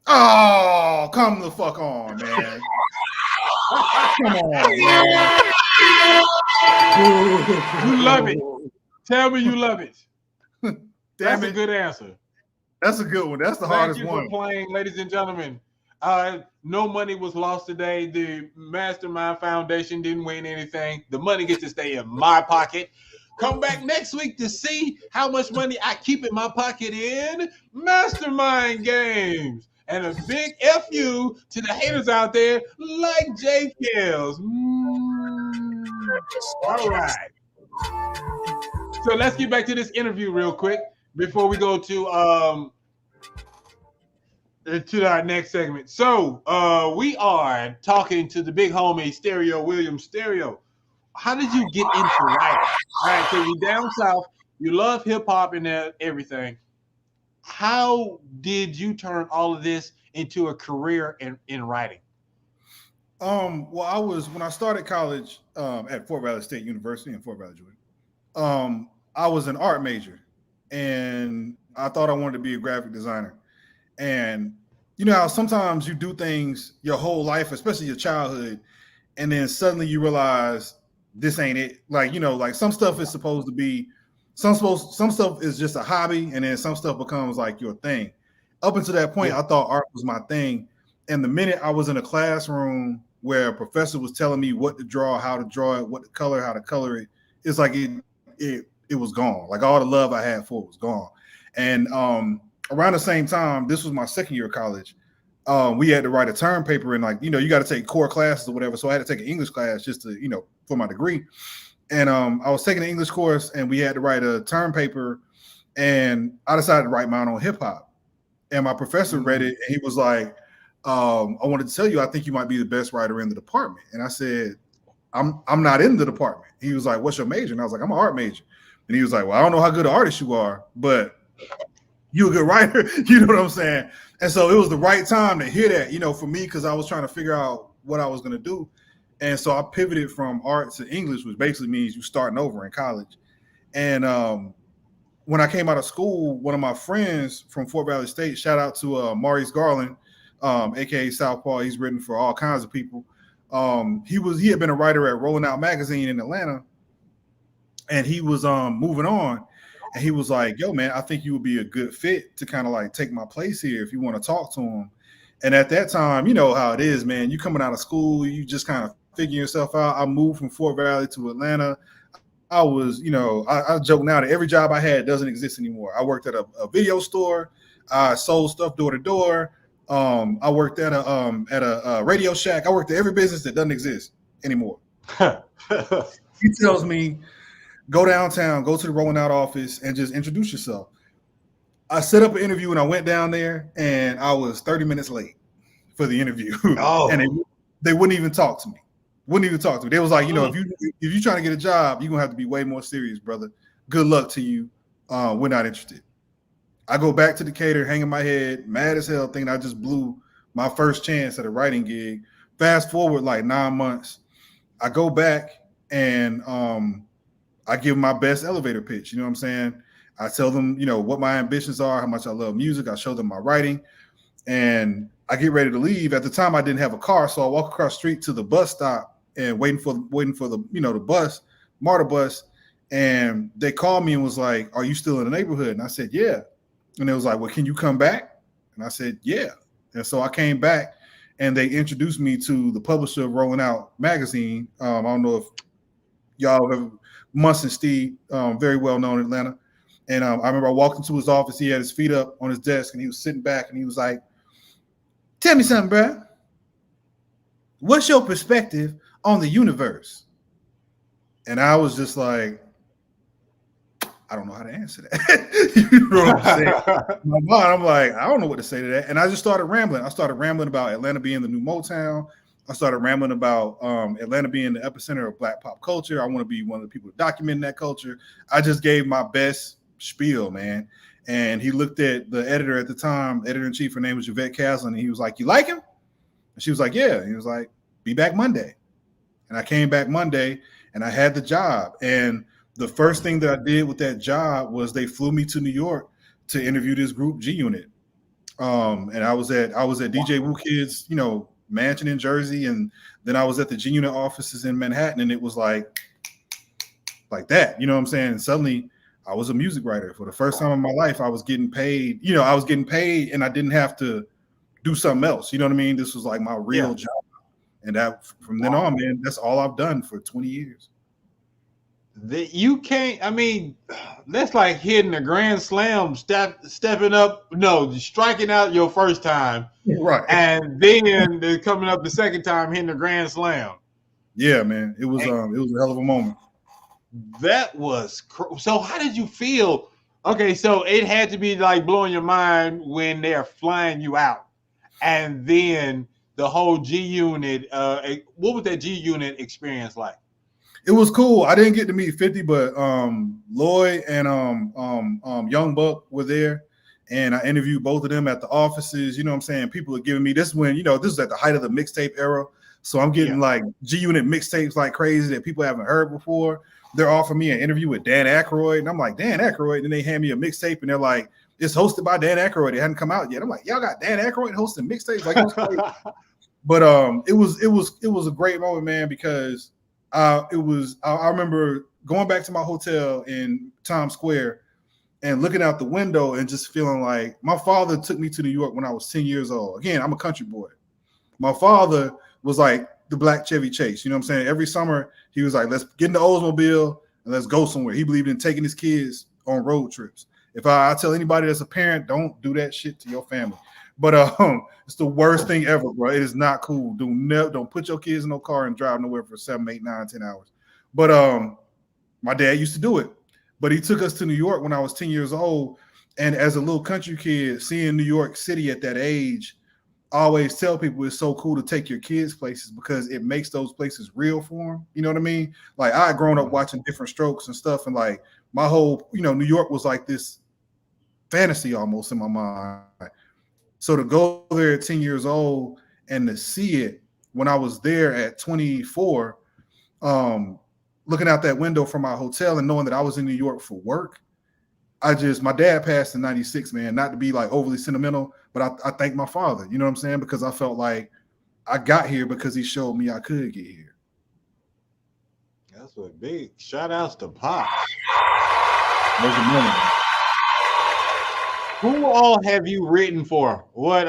Oh, come the fuck on, man. Come on, man. You love it. Tell me you love it. That's it. a good answer. That's a good one. That's the Thank hardest you one. for playing, ladies and gentlemen. No money was lost today. The Mastermind Foundation didn't win anything. The money gets to stay in my pocket. Come back next week to see how much money I keep in my pocket in Mastermind Games. And a big FU to the haters out there like J. Kills. All right. So let's get back to this interview real quick before we go to our next segment. So we are talking to the big homie Stereo Williams. Stereo, how did you get into writing? All right, so you're down south, you love hip hop and everything. How did you turn all of this into a career in writing? Well, when I started college at Fort Valley State University in Fort Valley, Georgia, I was an art major and I thought I wanted to be a graphic designer. And you know how sometimes you do things your whole life, especially your childhood, and then suddenly you realize this ain't it. Like, you know, like some stuff is supposed to be, some stuff is just a hobby, and then some stuff becomes like your thing. Up until that point, I thought art was my thing. And the minute I was in a classroom where a professor was telling me what to draw, how to draw it, what to color, how to color it, it's like it was gone. Like all the love I had for it was gone. And around the same time, this was my second year of college. we had to write a term paper, and like, you know, you got to take core classes or whatever. So I had to take an English class just to, you know, for my degree. And I was taking an English course, and we had to write a term paper, and I decided to write mine on hip hop. And my professor read it, and he was like, I wanted to tell you, I think you might be the best writer in the department. And I said, I'm not in the department. He was like, what's your major? And I was like, I'm an art major. And he was like, well, I don't know how good an artist you are, but you're a good writer. You know what I'm saying? And so it was the right time to hear that, you know, for me, because I was trying to figure out what I was going to do. And so I pivoted from art to English, which basically means you starting over in college. And when I came out of school, one of my friends from Fort Valley State, shout out to Maurice Garland, aka Southpaw. He's written for all kinds of people. He had been a writer at Rolling Out magazine in Atlanta, and he was moving on. And he was like, yo, man, I think you would be a good fit to kind of like take my place here if you want to talk to him. And at that time, you know how it is, man. You coming out of school, you just kind of figuring yourself out. I moved from Fort Valley to Atlanta. I was, you know, I joke now that every job I had doesn't exist anymore. I worked at a video store. I sold stuff door to door. I worked at a Radio Shack. I worked at every business that doesn't exist anymore. He tells me, go downtown, go to the Rolling Out office, and just introduce yourself. I set up an interview, and I went down there, and I was 30 minutes late for the interview. Oh. And they wouldn't even talk to me. They was like, you know, if you're trying to get a job, you're gonna have to be way more serious, brother. Good luck to you. We're not interested. I go back to Decatur, hanging my head, mad as hell, thinking I just blew my first chance at a writing gig. Fast forward like 9 months, I go back and I give my best elevator pitch. You know what I'm saying? I tell them, you know, what my ambitions are, how much I love music. I show them my writing, and I get ready to leave. At the time, I didn't have a car, so I walk across the street to the bus stop and waiting for the, you know, the bus, MARTA bus, and they called me and was like, "Are you still in the neighborhood?" And I said, "Yeah." And they was like, "Well, can you come back?" And I said, "Yeah." And so I came back, and they introduced me to the publisher of Rolling Out magazine. I don't know if y'all have Munson Steve, very well known in Atlanta. And I remember I walked into his office. He had his feet up on his desk, and he was sitting back, and he was like, "Tell me something, bro. What's your perspective on the universe?" And I was just like, I don't know how to answer that. You know what I'm saying? In my mind, I'm like, I don't know what to say to that. And I just started rambling. I started rambling about Atlanta being the new Motown. I started rambling about Atlanta being the epicenter of Black pop culture. I want to be one of the people documenting that culture. I just gave my best spiel, man. And he looked at the editor at the time, editor-in-chief, her name was Yvette Caslin, and he was like, "You like him?" And she was like, "Yeah." And he was like, "Be back Monday." And I came back Monday, and I had the job. And the first thing that I did with that job was they flew me to New York to interview this group, G Unit. And I was at DJ Wu Kid's, you know, mansion in Jersey, and then I was at the G Unit offices in Manhattan, and it was like that, you know what I'm saying? And suddenly I was a music writer. For the first time in my life, I was getting paid, you know, and I didn't have to do something else. You know what I mean? This was like my real job. And that from then on, man, that's all I've done for 20 years. You can't, I mean, that's like hitting a grand slam, stepping up, no, striking out your first time. Right. And then they're coming up the second time, hitting a grand slam. Yeah, man. It was a hell of a moment. That was so. How did you feel? Okay, so it had to be like blowing your mind when they're flying you out, and then the whole G Unit. What was that G Unit experience like? It was cool. I didn't get to meet 50, but Lloyd and Young Buck were there, and I interviewed both of them at the offices. You know what I'm saying? People are giving me this when, you know, this is at the height of the mixtape era, so I'm getting like G Unit mixtapes like crazy that people haven't heard before. They're offering me an interview with Dan Aykroyd, and I'm like, Dan Aykroyd? And they hand me a mixtape, and they're like, it's hosted by Dan Aykroyd. It hadn't come out yet. I'm like, y'all got Dan Aykroyd hosting mixtapes? Like, it was crazy. But it was a great moment, man, because I remember going back to my hotel in Times Square and looking out the window and just feeling like my father took me to New York when I was 10 years old. Again, I'm a country boy. My father was like the black Chevy Chase. You know what I'm saying? Every summer he was like, let's get in the Oldsmobile and let's go somewhere. He believed in taking his kids on road trips. If I tell anybody that's a parent, don't do that shit to your family. But it's the worst thing ever, bro. It is not cool. Don't put your kids in no car and drive nowhere for 7, 8, 9, 10 hours. But my dad used to do it. But he took us to New York when I was 10 years old. And as a little country kid, seeing New York City at that age, I always tell people it's so cool to take your kids places because it makes those places real for them. You know what I mean? Like I had grown up watching Different Strokes and stuff, and like my whole, New York was like this fantasy almost in my mind. So to go there at 10 years old and to see it when I was there at 24, looking out that window from my hotel and knowing that I was in New York for work, my dad passed in 96, man, not to be like overly sentimental, but I thank my father, you know what I'm saying? Because I felt like I got here because he showed me I could get here. That's what big shout outs to Pop. Who all have you written for? What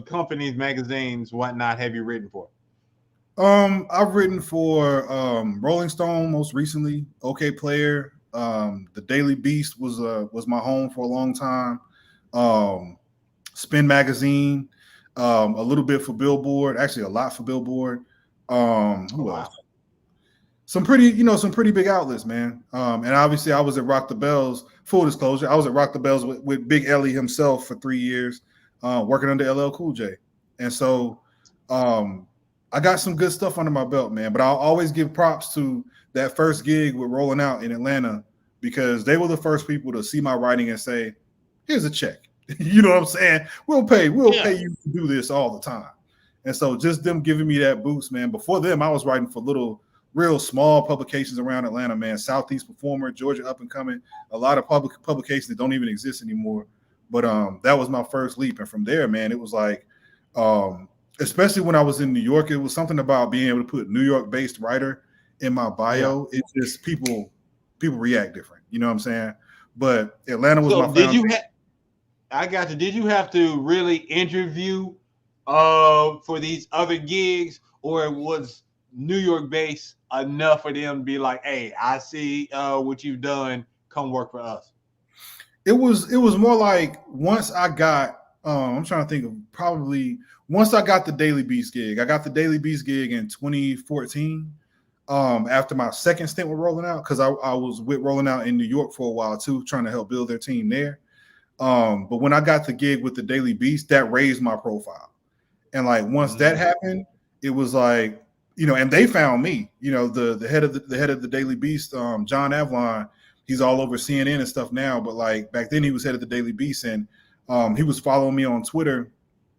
companies, magazines, whatnot have you written for? I've written for Rolling Stone most recently, OK Player. The Daily Beast was my home for a long time. Spin Magazine, a little bit for Billboard, actually a lot for Billboard. Who else? Some pretty big outlets, man. And obviously I was at Rock the Bells. Full disclosure, I was at Rock the Bells with Big Ellie himself for 3 years, working under LL Cool J. And so I got some good stuff under my belt, man. But I'll always give props to that first gig with Rolling Out in Atlanta because they were the first people to see my writing and say, here's a check. You know what I'm saying? We'll pay you to do this all the time. And so just them giving me that boost, man. Before them, I was writing for real small publications around Atlanta, man. Southeast Performer, Georgia Up and Coming, a lot of publications that don't even exist anymore. But that was my first leap. And from there, man, it was like, especially when I was in New York, it was something about being able to put New York-based writer in my bio. It's just people react different. You know what I'm saying? But Atlanta was my foundation. Did you have to really interview for these other gigs, or was New York based enough for them to be like, hey, I see what you've done, come work for us? It was more like once I got I'm trying to think of probably once I got the Daily Beast gig. I got the Daily Beast gig in 2014 after my second stint with Rolling Out, because I was with Rolling Out in New York for a while too, trying to help build their team there. But when I got the gig with the Daily Beast, that raised my profile. And like once that happened, it was like, and they found me, the head of the Daily Beast, John Avlon, he's all over CNN and stuff now. But like back then he was head of the Daily Beast, and he was following me on Twitter,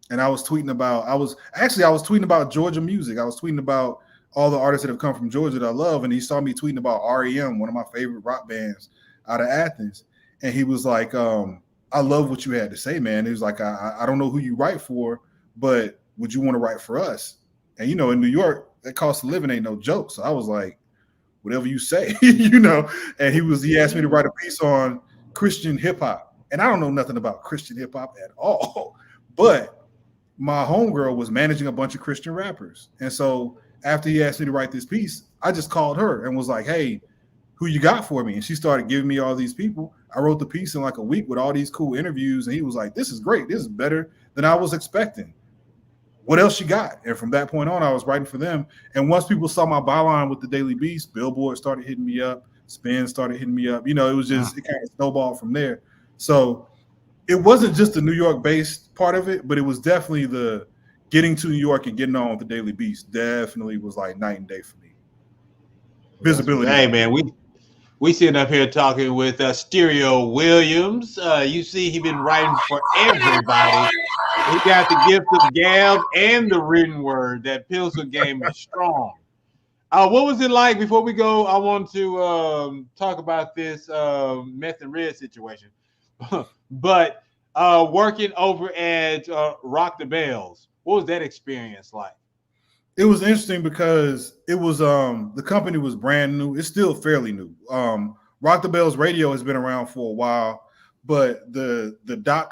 and I was tweeting about Georgia music. I was tweeting about all the artists that have come from Georgia that I love. And he saw me tweeting about REM, one of my favorite rock bands out of Athens. And he was like, I love what you had to say, man. He was like, I don't know who you write for, but would you want to write for us? And, in New York, that cost of living ain't no joke. So I was like, whatever you say, and he asked me to write a piece on Christian hip hop. And I don't know nothing about Christian hip hop at all, but my homegirl was managing a bunch of Christian rappers. And so after he asked me to write this piece, I just called her and was like, hey, who you got for me? And she started giving me all these people. I wrote the piece in like a week with all these cool interviews. And he was like, this is great. This is better than I was expecting. What else you got? And from that point on, I was writing for them. And once people saw my byline with the Daily Beast, Billboard started hitting me up. Spin started hitting me up. It was just, it kind of snowballed from there. So it wasn't just the New York-based part of it, but it was definitely the getting to New York and getting on with the Daily Beast definitely was like night and day for me. Visibility. Hey, man, we sitting up here talking with Stereo Williams. You see, he been writing for everybody. He got the gift of gab and the written word. That pencil game is strong. What was it like before we go? I want to talk about this Meth and Red situation. But working over at Rock the Bells, what was that experience like? It was interesting because it was the company was brand new. It's still fairly new. Rock the Bells Radio has been around for a while, but the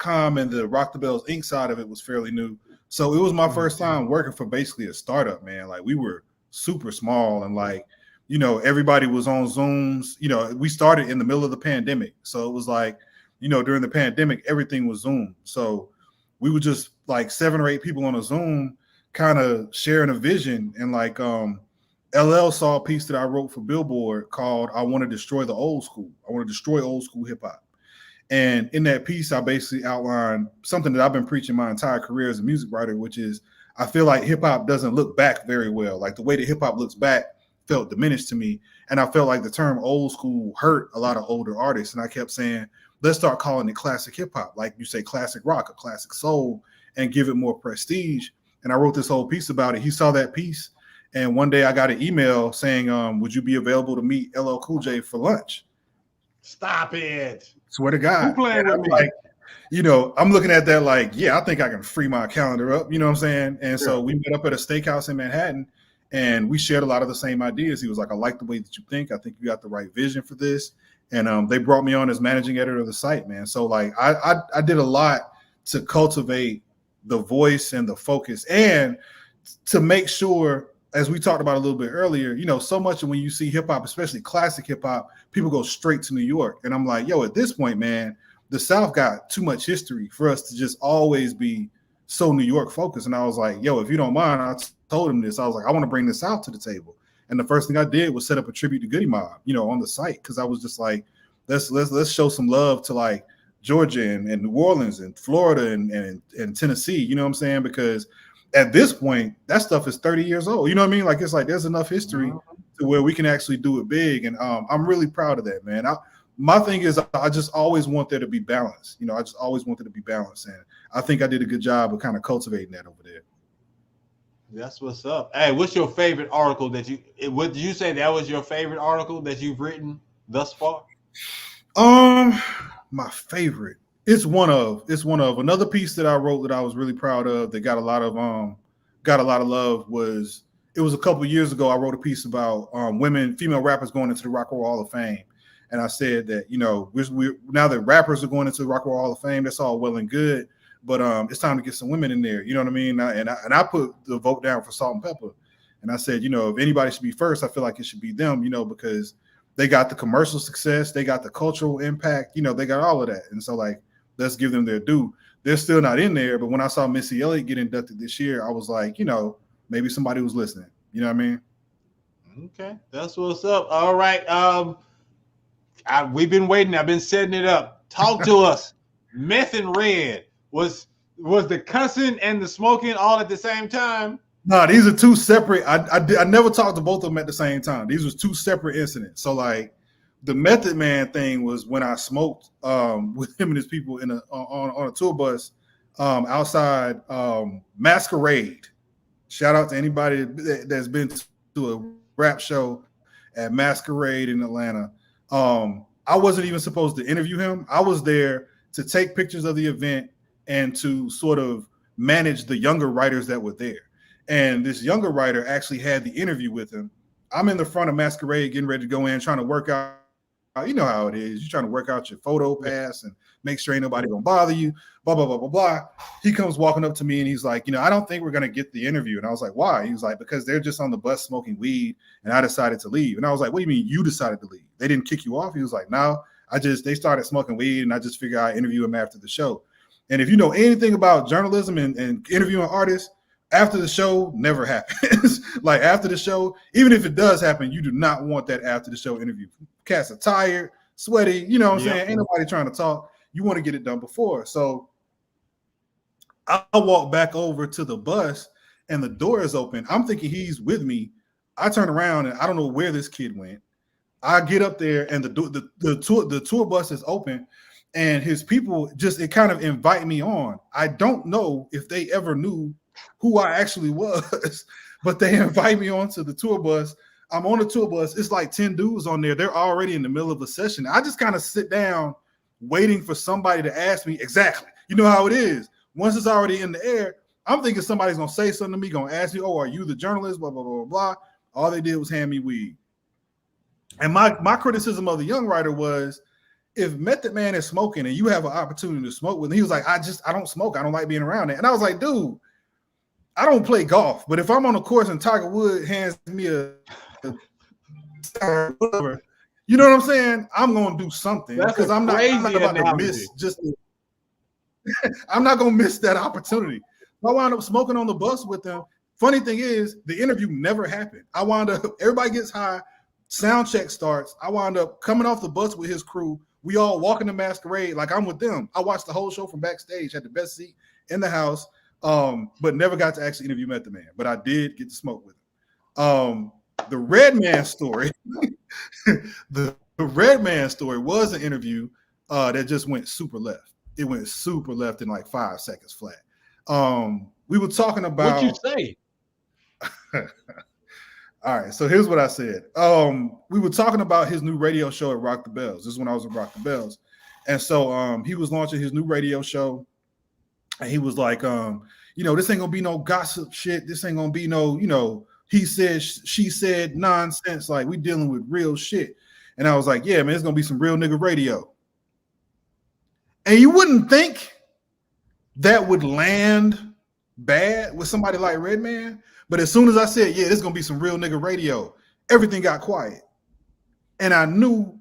.com and the Rock the Bells Inc. side of it was fairly new. So it was my first time working for basically a startup, man. Like we were super small and like, everybody was on Zooms. We started in the middle of the pandemic. So it was like, during the pandemic, everything was Zoom. So we were just like 7 or 8 people on a Zoom, kind of sharing a vision. And like LL saw a piece that I wrote for Billboard called "I Want to Destroy the Old School." I want to destroy old school hip hop. And in that piece, I basically outlined something that I've been preaching my entire career as a music writer, which is I feel like hip hop doesn't look back very well. Like the way that hip hop looks back felt diminished to me. And I felt like the term old school hurt a lot of older artists. And I kept saying, let's start calling it classic hip hop. Like you say, classic rock or classic soul, and give it more prestige. And I wrote this whole piece about it. He saw that piece. And one day I got an email saying, would you be available to meet LL Cool J for lunch? Stop it. Swear to God. Who playing with me? Like, you know, I'm looking at that like, yeah, I think I can free my calendar up. You know what I'm saying? And so we met up at a steakhouse in Manhattan, and we shared a lot of the same ideas. He was like, I like the way that you think. I think you got the right vision for this. And they brought me on as managing editor of the site, man. So like I did a lot to cultivate the voice and the focus, and to make sure, as we talked about a little bit earlier, you know, so much when you see hip hop, especially classic hip hop, people go straight to New York. And I'm like, yo, at this point, man, the South got too much history for us to just always be so New York focused. And I was like, yo, if you don't mind, I told him this. I was like, I want to bring the South to the table. And the first thing I did was set up a tribute to Goody Mob, you know, on the site, because I was just like, let's show some love to like Georgia and New Orleans and Florida and Tennessee, you know what I'm saying? Because at this point, that stuff is 30 years old. You know what I mean? Like, it's like there's enough history to where we can actually do it big. And I'm really proud of that, man. My thing is, I just always want there to be balance. You know, I just always want there to be balance. And I think I did a good job of kind of cultivating that over there. That's what's up. Hey, what's your favorite article that would you say that was your favorite article that you've written thus far? My favorite. It's one of another piece that I wrote that I was really proud of that got a lot of love was, it was a couple years ago. I wrote a piece about female rappers going into the Rock and Roll Hall of Fame. And I said that, you know, we now that rappers are going into the Rock and Roll Hall of Fame, that's all well and good, but it's time to get some women in there. You know what I mean? And I put the vote down for Salt-N-Pepa. And I said, you know, if anybody should be first, I feel like it should be them, you know, because they got the commercial success, they got the cultural impact, you know, they got all of that. And so like, let's give them their due. They're still not in there, but when I saw Missy Elliott get inducted this year, I was like, you know, maybe somebody was listening. You know what I mean? Okay, that's what's up. All right, we've been waiting. I've been setting it up. Talk to us. Meth and Red was the cussing and the smoking all at the same time? No, these are two separate. I never talked to both of them at the same time. These was two separate incidents. So like, the Method Man thing was when I smoked with him and his people on a tour bus outside Masquerade. Shout out to anybody that's been to a rap show at Masquerade in Atlanta. I wasn't even supposed to interview him. I was there to take pictures of the event and to sort of manage the younger writers that were there. And this younger writer actually had the interview with him. I'm in the front of Masquerade getting ready to go in, trying to work out. You know how it is. You're trying to work out your photo pass and make sure ain't nobody gonna bother you, blah, blah, blah, blah, blah. He comes walking up to me and he's like, you know, I don't think we're gonna get the interview. And I was like, why? He was like, because they're just on the bus smoking weed and I decided to leave. And I was like, what do you mean you decided to leave? They didn't kick you off? He was like, no, they started smoking weed and I just figured I'd interview them after the show. And if you know anything about journalism and interviewing artists, after the show never happens. Like after the show, even if it does happen, you do not want that after the show interview. Cats are tired, sweaty, you know what I'm saying? Ain't nobody trying to talk. You want to get it done before. So I walk back over to the bus and the door is open. I'm thinking he's with me. I turn around and I don't know where this kid went. I get up there and the tour bus is open and his people it kind of invite me on. I don't know if they ever knew who I actually was, but they invite me onto the tour bus. I'm on the tour bus. It's like 10 dudes on there. They're already in the middle of a session. I just kind of sit down waiting for somebody to ask me exactly. You know how it is. Once it's already in the air, I'm thinking somebody's going to say something to me, going to ask me, oh, are you the journalist? Blah, blah, blah, blah. All they did was hand me weed. And my criticism of the young writer was, if Method Man is smoking and you have an opportunity to smoke with him, he was like, I don't smoke. I don't like being around it. And I was like, dude, I don't play golf, but if I'm on a course and Tiger Woods hands me whatever, you know what I'm saying? I'm going to do something because I'm not about to miss just. I'm not gonna miss that opportunity. I wound up smoking on the bus with them. Funny thing is, the interview never happened. I wound up, everybody gets high, sound check starts. I wound up coming off the bus with his crew. We all walking the masquerade like I'm with them. I watched the whole show from backstage, had the best seat in the house, but never got to actually interview Method Man. But I did get to smoke with him. The Redman story, the Redman story was an interview that just went super left. It went super left in like 5 seconds flat. We were talking about. What'd you say? All right, so here's what I said. We were talking about his new radio show at Rock the Bells. This is when I was at Rock the Bells. And so he was launching his new radio show. And he was like, this ain't gonna be no gossip shit. This ain't gonna be no, he said, she said nonsense. Like, we dealing with real shit. And I was like, yeah, man, it's gonna be some real nigga radio. And you wouldn't think that would land bad with somebody like Redman. But as soon as I said, yeah, it's gonna be some real nigga radio, everything got quiet. And I knew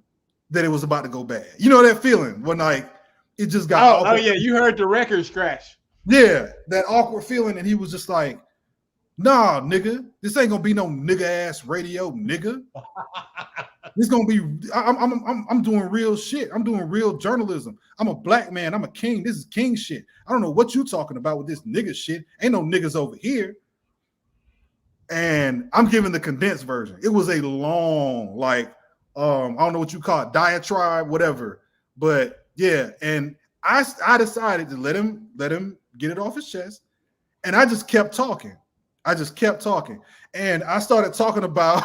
that it was about to go bad. You know that feeling when like it just got Oh yeah, you heard the record scratch. Yeah, that awkward feeling, and he was just like, nah, nigga, this ain't gonna be no nigga ass radio, nigga. This gonna be I'm doing real shit. I'm doing real journalism. I'm a black man, I'm a king. This is king shit. I don't know what you talking about with this nigga shit. Ain't no niggas over here. And I'm giving the condensed version. It was a long, like, I don't know what you call it, diatribe, whatever. But yeah, and I decided to let him get it off his chest. And I just kept talking. And I started talking about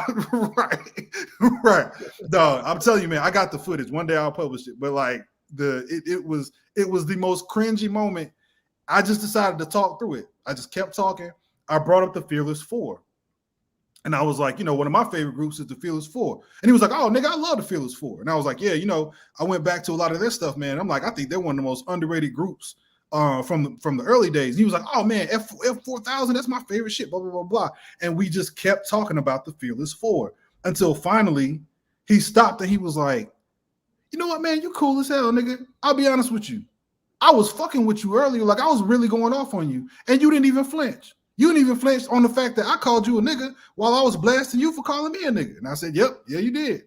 right. Dog, I'm telling you, man, I got the footage. One day I'll publish it. But like it was the most cringy moment. I just decided to talk through it. I just kept talking. I brought up the Fearless Four. And I was like, one of my favorite groups is the Fearless Four. And he was like, oh, nigga, I love the Fearless Four. And I was like, yeah, I went back to a lot of their stuff, man. I'm like, I think they're one of the most underrated groups from the early days. And he was like, oh, man, F4000, that's my favorite shit, blah, blah, blah, blah. And we just kept talking about the Fearless Four until finally he stopped and he was like, you know what, man, you cool as hell, nigga. I'll be honest with you. I was fucking with you earlier. Like, I was really going off on you. And you didn't even flinch. You didn't even flinch on the fact that I called you a nigga while I was blasting you for calling me a nigga. And I said, yep, yeah, you did.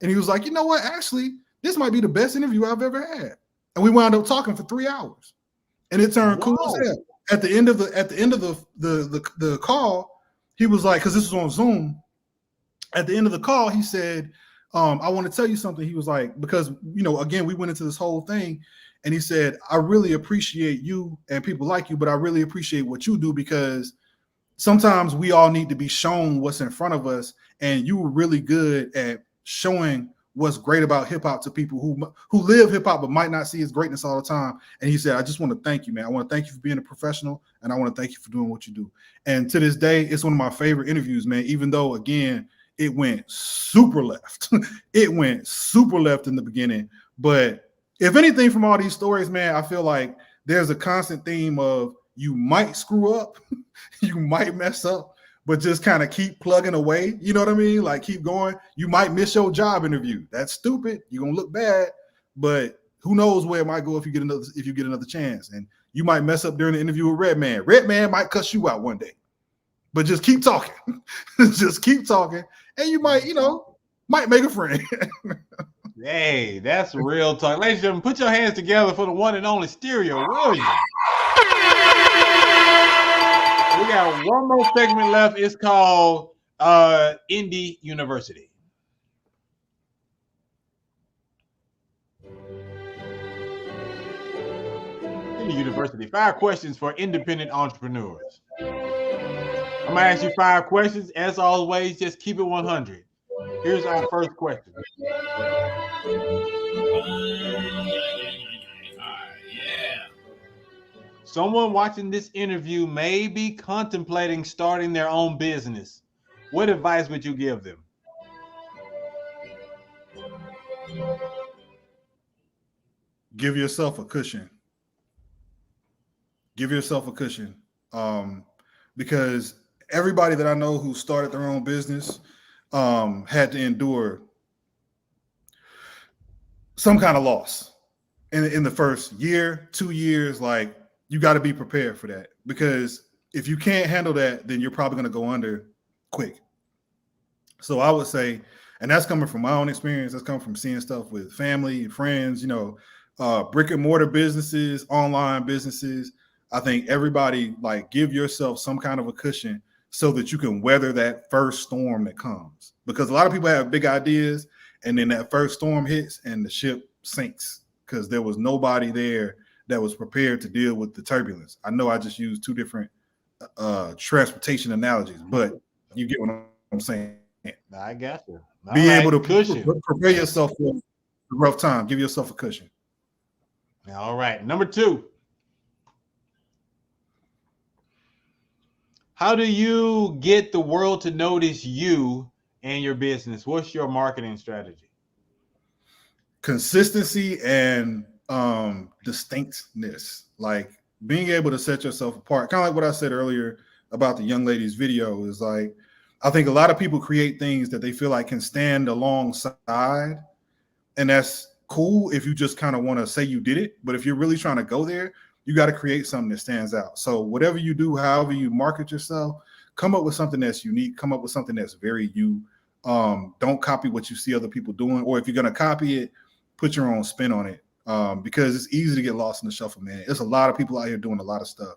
And he was like, you know what? Actually, this might be the best interview I've ever had. And we wound up talking for 3 hours. And it turned cool as hell. At the end of the call, he was like, because this was on Zoom. At the end of the call, he said, I want to tell you something. He was like, because, again, we went into this whole thing. And he said, I really appreciate you and people like you, but I really appreciate what you do because sometimes we all need to be shown what's in front of us. And you were really good at showing what's great about hip hop to people who live hip hop, but might not see its greatness all the time. And he said, I just want to thank you, man. I want to thank you for being a professional. And I want to thank you for doing what you do. And to this day, it's one of my favorite interviews, man, even though, again, it went super left. It went super left in the beginning. But if anything from all these stories, man, I feel like there's a constant theme of you might screw up, you might mess up, but just kind of keep plugging away. You know what I mean? Like keep going. You might miss your job interview. That's stupid. You're gonna look bad, but who knows where it might go if you get another chance. And you might mess up during the interview with Redman. Redman might cuss you out one day, but just keep talking. Just keep talking, and you might, might make a friend. Hey, that's real talk. Ladies and gentlemen, put your hands together for the one and only Stereo Williams. We got one more segment left. It's called Indie University. Indie University. 5 questions for independent entrepreneurs. I'm going to ask you 5 questions. As always, just keep it 100. Here's our first question. Someone watching this interview may be contemplating starting their own business. What advice would you give them? Give yourself a cushion. Give yourself a cushion. Because everybody that I know who started their own business had to endure some kind of loss. in the first year, 2 years, like you got to be prepared for that, because if you can't handle that, then you're probably going to go under quick. So I would say, and that's coming from my own experience, that's coming from seeing stuff with family and friends, you know, brick and mortar businesses, online businesses. I think everybody, like, give yourself some kind of a cushion so that you can weather that first storm that comes, because a lot of people have big ideas and then that first storm hits and the ship sinks because there was nobody there that was prepared to deal with the turbulence. I know I just used two different transportation analogies, but you get what I'm saying. I got you. Be able to prepare yourself for a rough time. Give yourself a cushion. All right. Number 2. How do you get the world to notice you and your business? What's your marketing strategy? Consistency and distinctness, like being able to set yourself apart. Kind of like what I said earlier about the young lady's video, is like, I think a lot of people create things that they feel like can stand alongside, and that's cool if you just kind of want to say you did it. But if you're really trying to go there, you got to create something that stands out. So whatever you do, however you market yourself, come up with something that's unique, come up with something that's very you. Don't copy what you see other people doing, or if you're going to copy it, put your own spin on it, because it's easy to get lost in the shuffle, man. There's a lot of people out here doing a lot of stuff.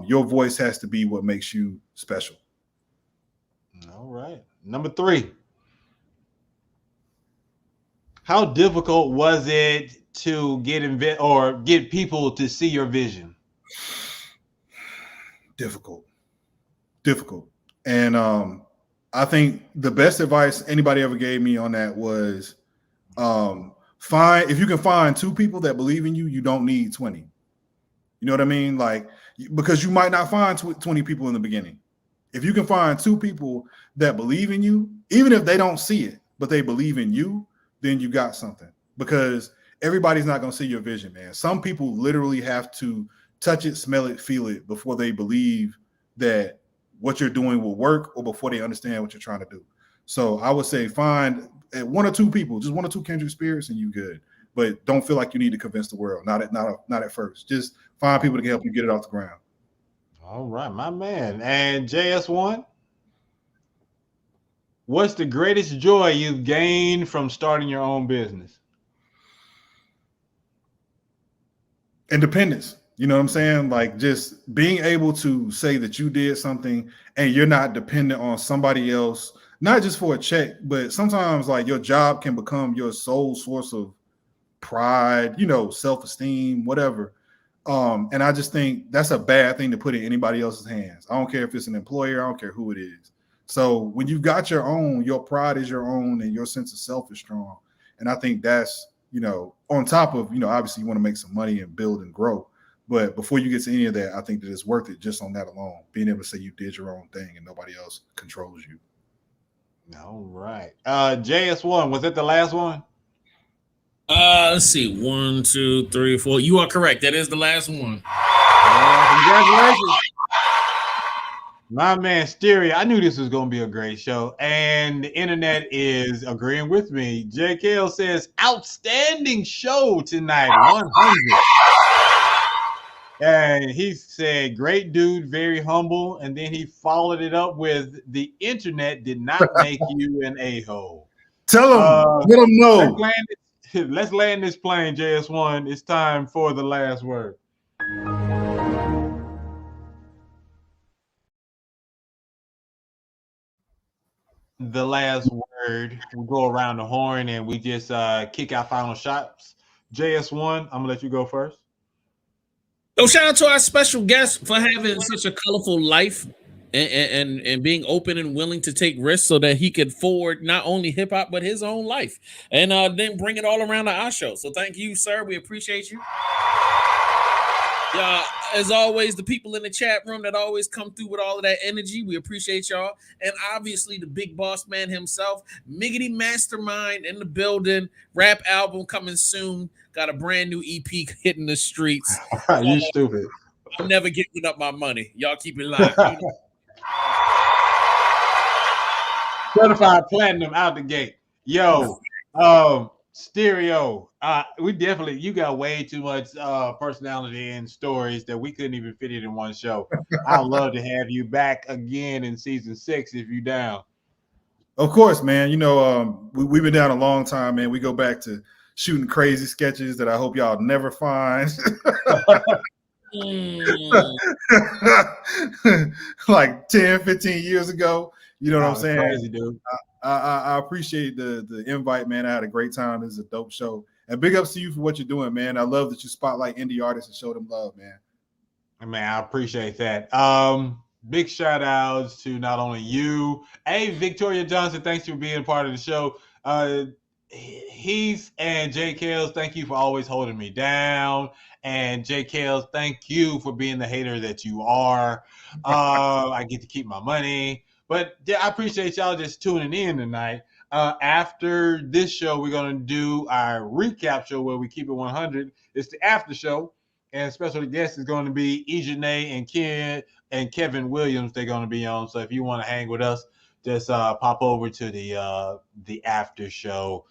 Your voice has to be what makes you special. All right. Number 3. How difficult was it to get people to see your vision? Difficult. And I think the best advice anybody ever gave me on that was, if you can find 2 people that believe in you, you don't need 20. You know what I mean? Like, because you might not find 20 people in the beginning. If you can find 2 people that believe in you, even if they don't see it, but they believe in you, then you got something. Because everybody's not going to see your vision, man. Some people literally have to touch it, smell it, feel it before they believe that what you're doing will work, or before they understand what you're trying to do. So I would say find 1 or 2 people, just 1 or 2 kindred spirits, and you good. But don't feel like you need to convince the world. Not at first. Just find people to help you get it off the ground. All right, my man. And JS1, what's the greatest joy you've gained from starting your own business? Independence. You know what I'm saying? Like, just being able to say that you did something and you're not dependent on somebody else, not just for a check, but sometimes like your job can become your sole source of pride, you know, self-esteem, whatever. And I just think that's a bad thing to put in anybody else's hands. I don't care if it's an employer, I don't care who it is. So when you've got your own, your pride is your own and your sense of self is strong. And I think that's, you know, on top of, you know, obviously you want to make some money and build and grow. But before you get to any of that, I think that it's worth it just on that alone, being able to say you did your own thing and nobody else controls you. All right. JS1, was it the last one? Let's see. 1, 2, 3, 4. You are correct. That is the last one. Congratulations. My man, Stereo. I knew this was going to be a great show. And the internet is agreeing with me. JKL says, outstanding show tonight. 100. And he said, great dude, very humble. And then he followed it up with, the internet did not make you an a-hole. Tell him, let him know. Let's land this plane, JS1. It's time for the last word. The last word. We go around the horn and we just kick our final shots. JS1, I'm going to let you go first. So shout out to our special guest for having such a colorful life and being open and willing to take risks so that he could forward not only hip hop but his own life, and then bring it all around to our show. So thank you, sir. We appreciate you. Y'all, as always, the people in the chat room that always come through with all of that energy, we appreciate y'all. And obviously the big boss man himself, Miggity Mastermind in the building. Rap album coming soon. Got a brand new EP hitting the streets. You stupid. I'm never giving up my money. Y'all keep it live. Certified platinum out the gate. Yo, Stereo, you got way too much personality and stories that we couldn't even fit it in one show. I'd love to have you back again in season 6 if you down. Of course, man. You know, we've been down a long time, man. We go back to shooting crazy sketches that I hope y'all never find. Like 10, 15 years ago. You know what I'm saying? Crazy, dude. I appreciate the invite, man. I had a great time. This is a dope show. And big ups to you for what you're doing, man. I love that you spotlight indie artists and show them love, man. Man, I appreciate that. Big shout outs to not only you. Hey, Victoria Johnson, thanks for being part of the show. Heath and Jay Kales, thank you for always holding me down. And Jay Kales, thank you for being the hater that you are. I get to keep my money. But yeah, I appreciate y'all just tuning in tonight. After this show, we're going to do our recap show where we keep it 100. It's the after show. And special guest is going to be Ejanae and Ken and Kevin Williams. They're going to be on. So if you want to hang with us, just pop over to the after show.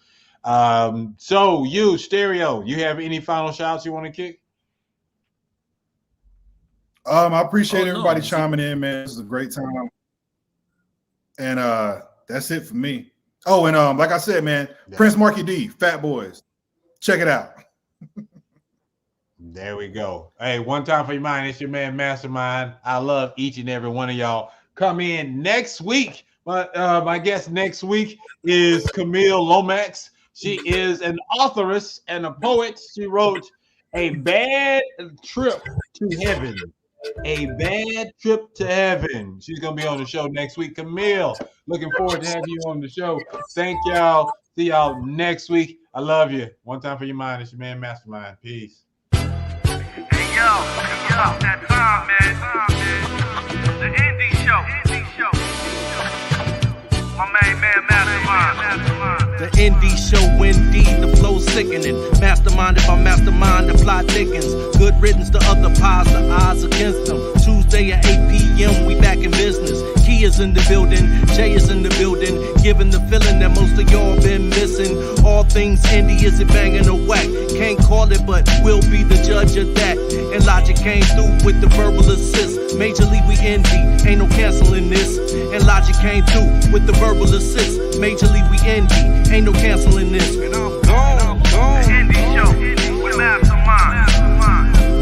So you, Stereo, you have any final shouts you want to kick? I appreciate everybody chiming in, man. This is a great time. And that's it for me. Oh, and like I said, man, Prince Marky D, Fat Boys. Check it out. There we go. Hey, one time for your mind, it's your man Mastermind. I love each and every one of y'all. Come in next week. My guest next week is Camille Lomax. She is an authoress and a poet. She wrote A Bad Trip to Heaven. A Bad Trip to Heaven. She's going to be on the show next week. Camille, looking forward to having you on the show. Thank y'all. See y'all next week. I love you. One time for your mind. It's your man Mastermind. Peace. Hey, yo, that time, man. The indie show. My main man, Mastermind. The indie show, indeed, the flow sickening. Mastermind, if I mastermind, the plot thickens. Good riddance to other pies, the odds against them. Tuesday at 8 p.m., we back in business. Key is in the building, Jay is in the building. Giving the feeling that most of y'all been missing. All things indie, is it banging or whack? Can't call it, but we'll be the judge of that. And Logic came through with the verbal assist. Majorly we indie, ain't no canceling this. And Logic came through with the verbal assist. Majorly we indie, ain't no canceling this. And I'm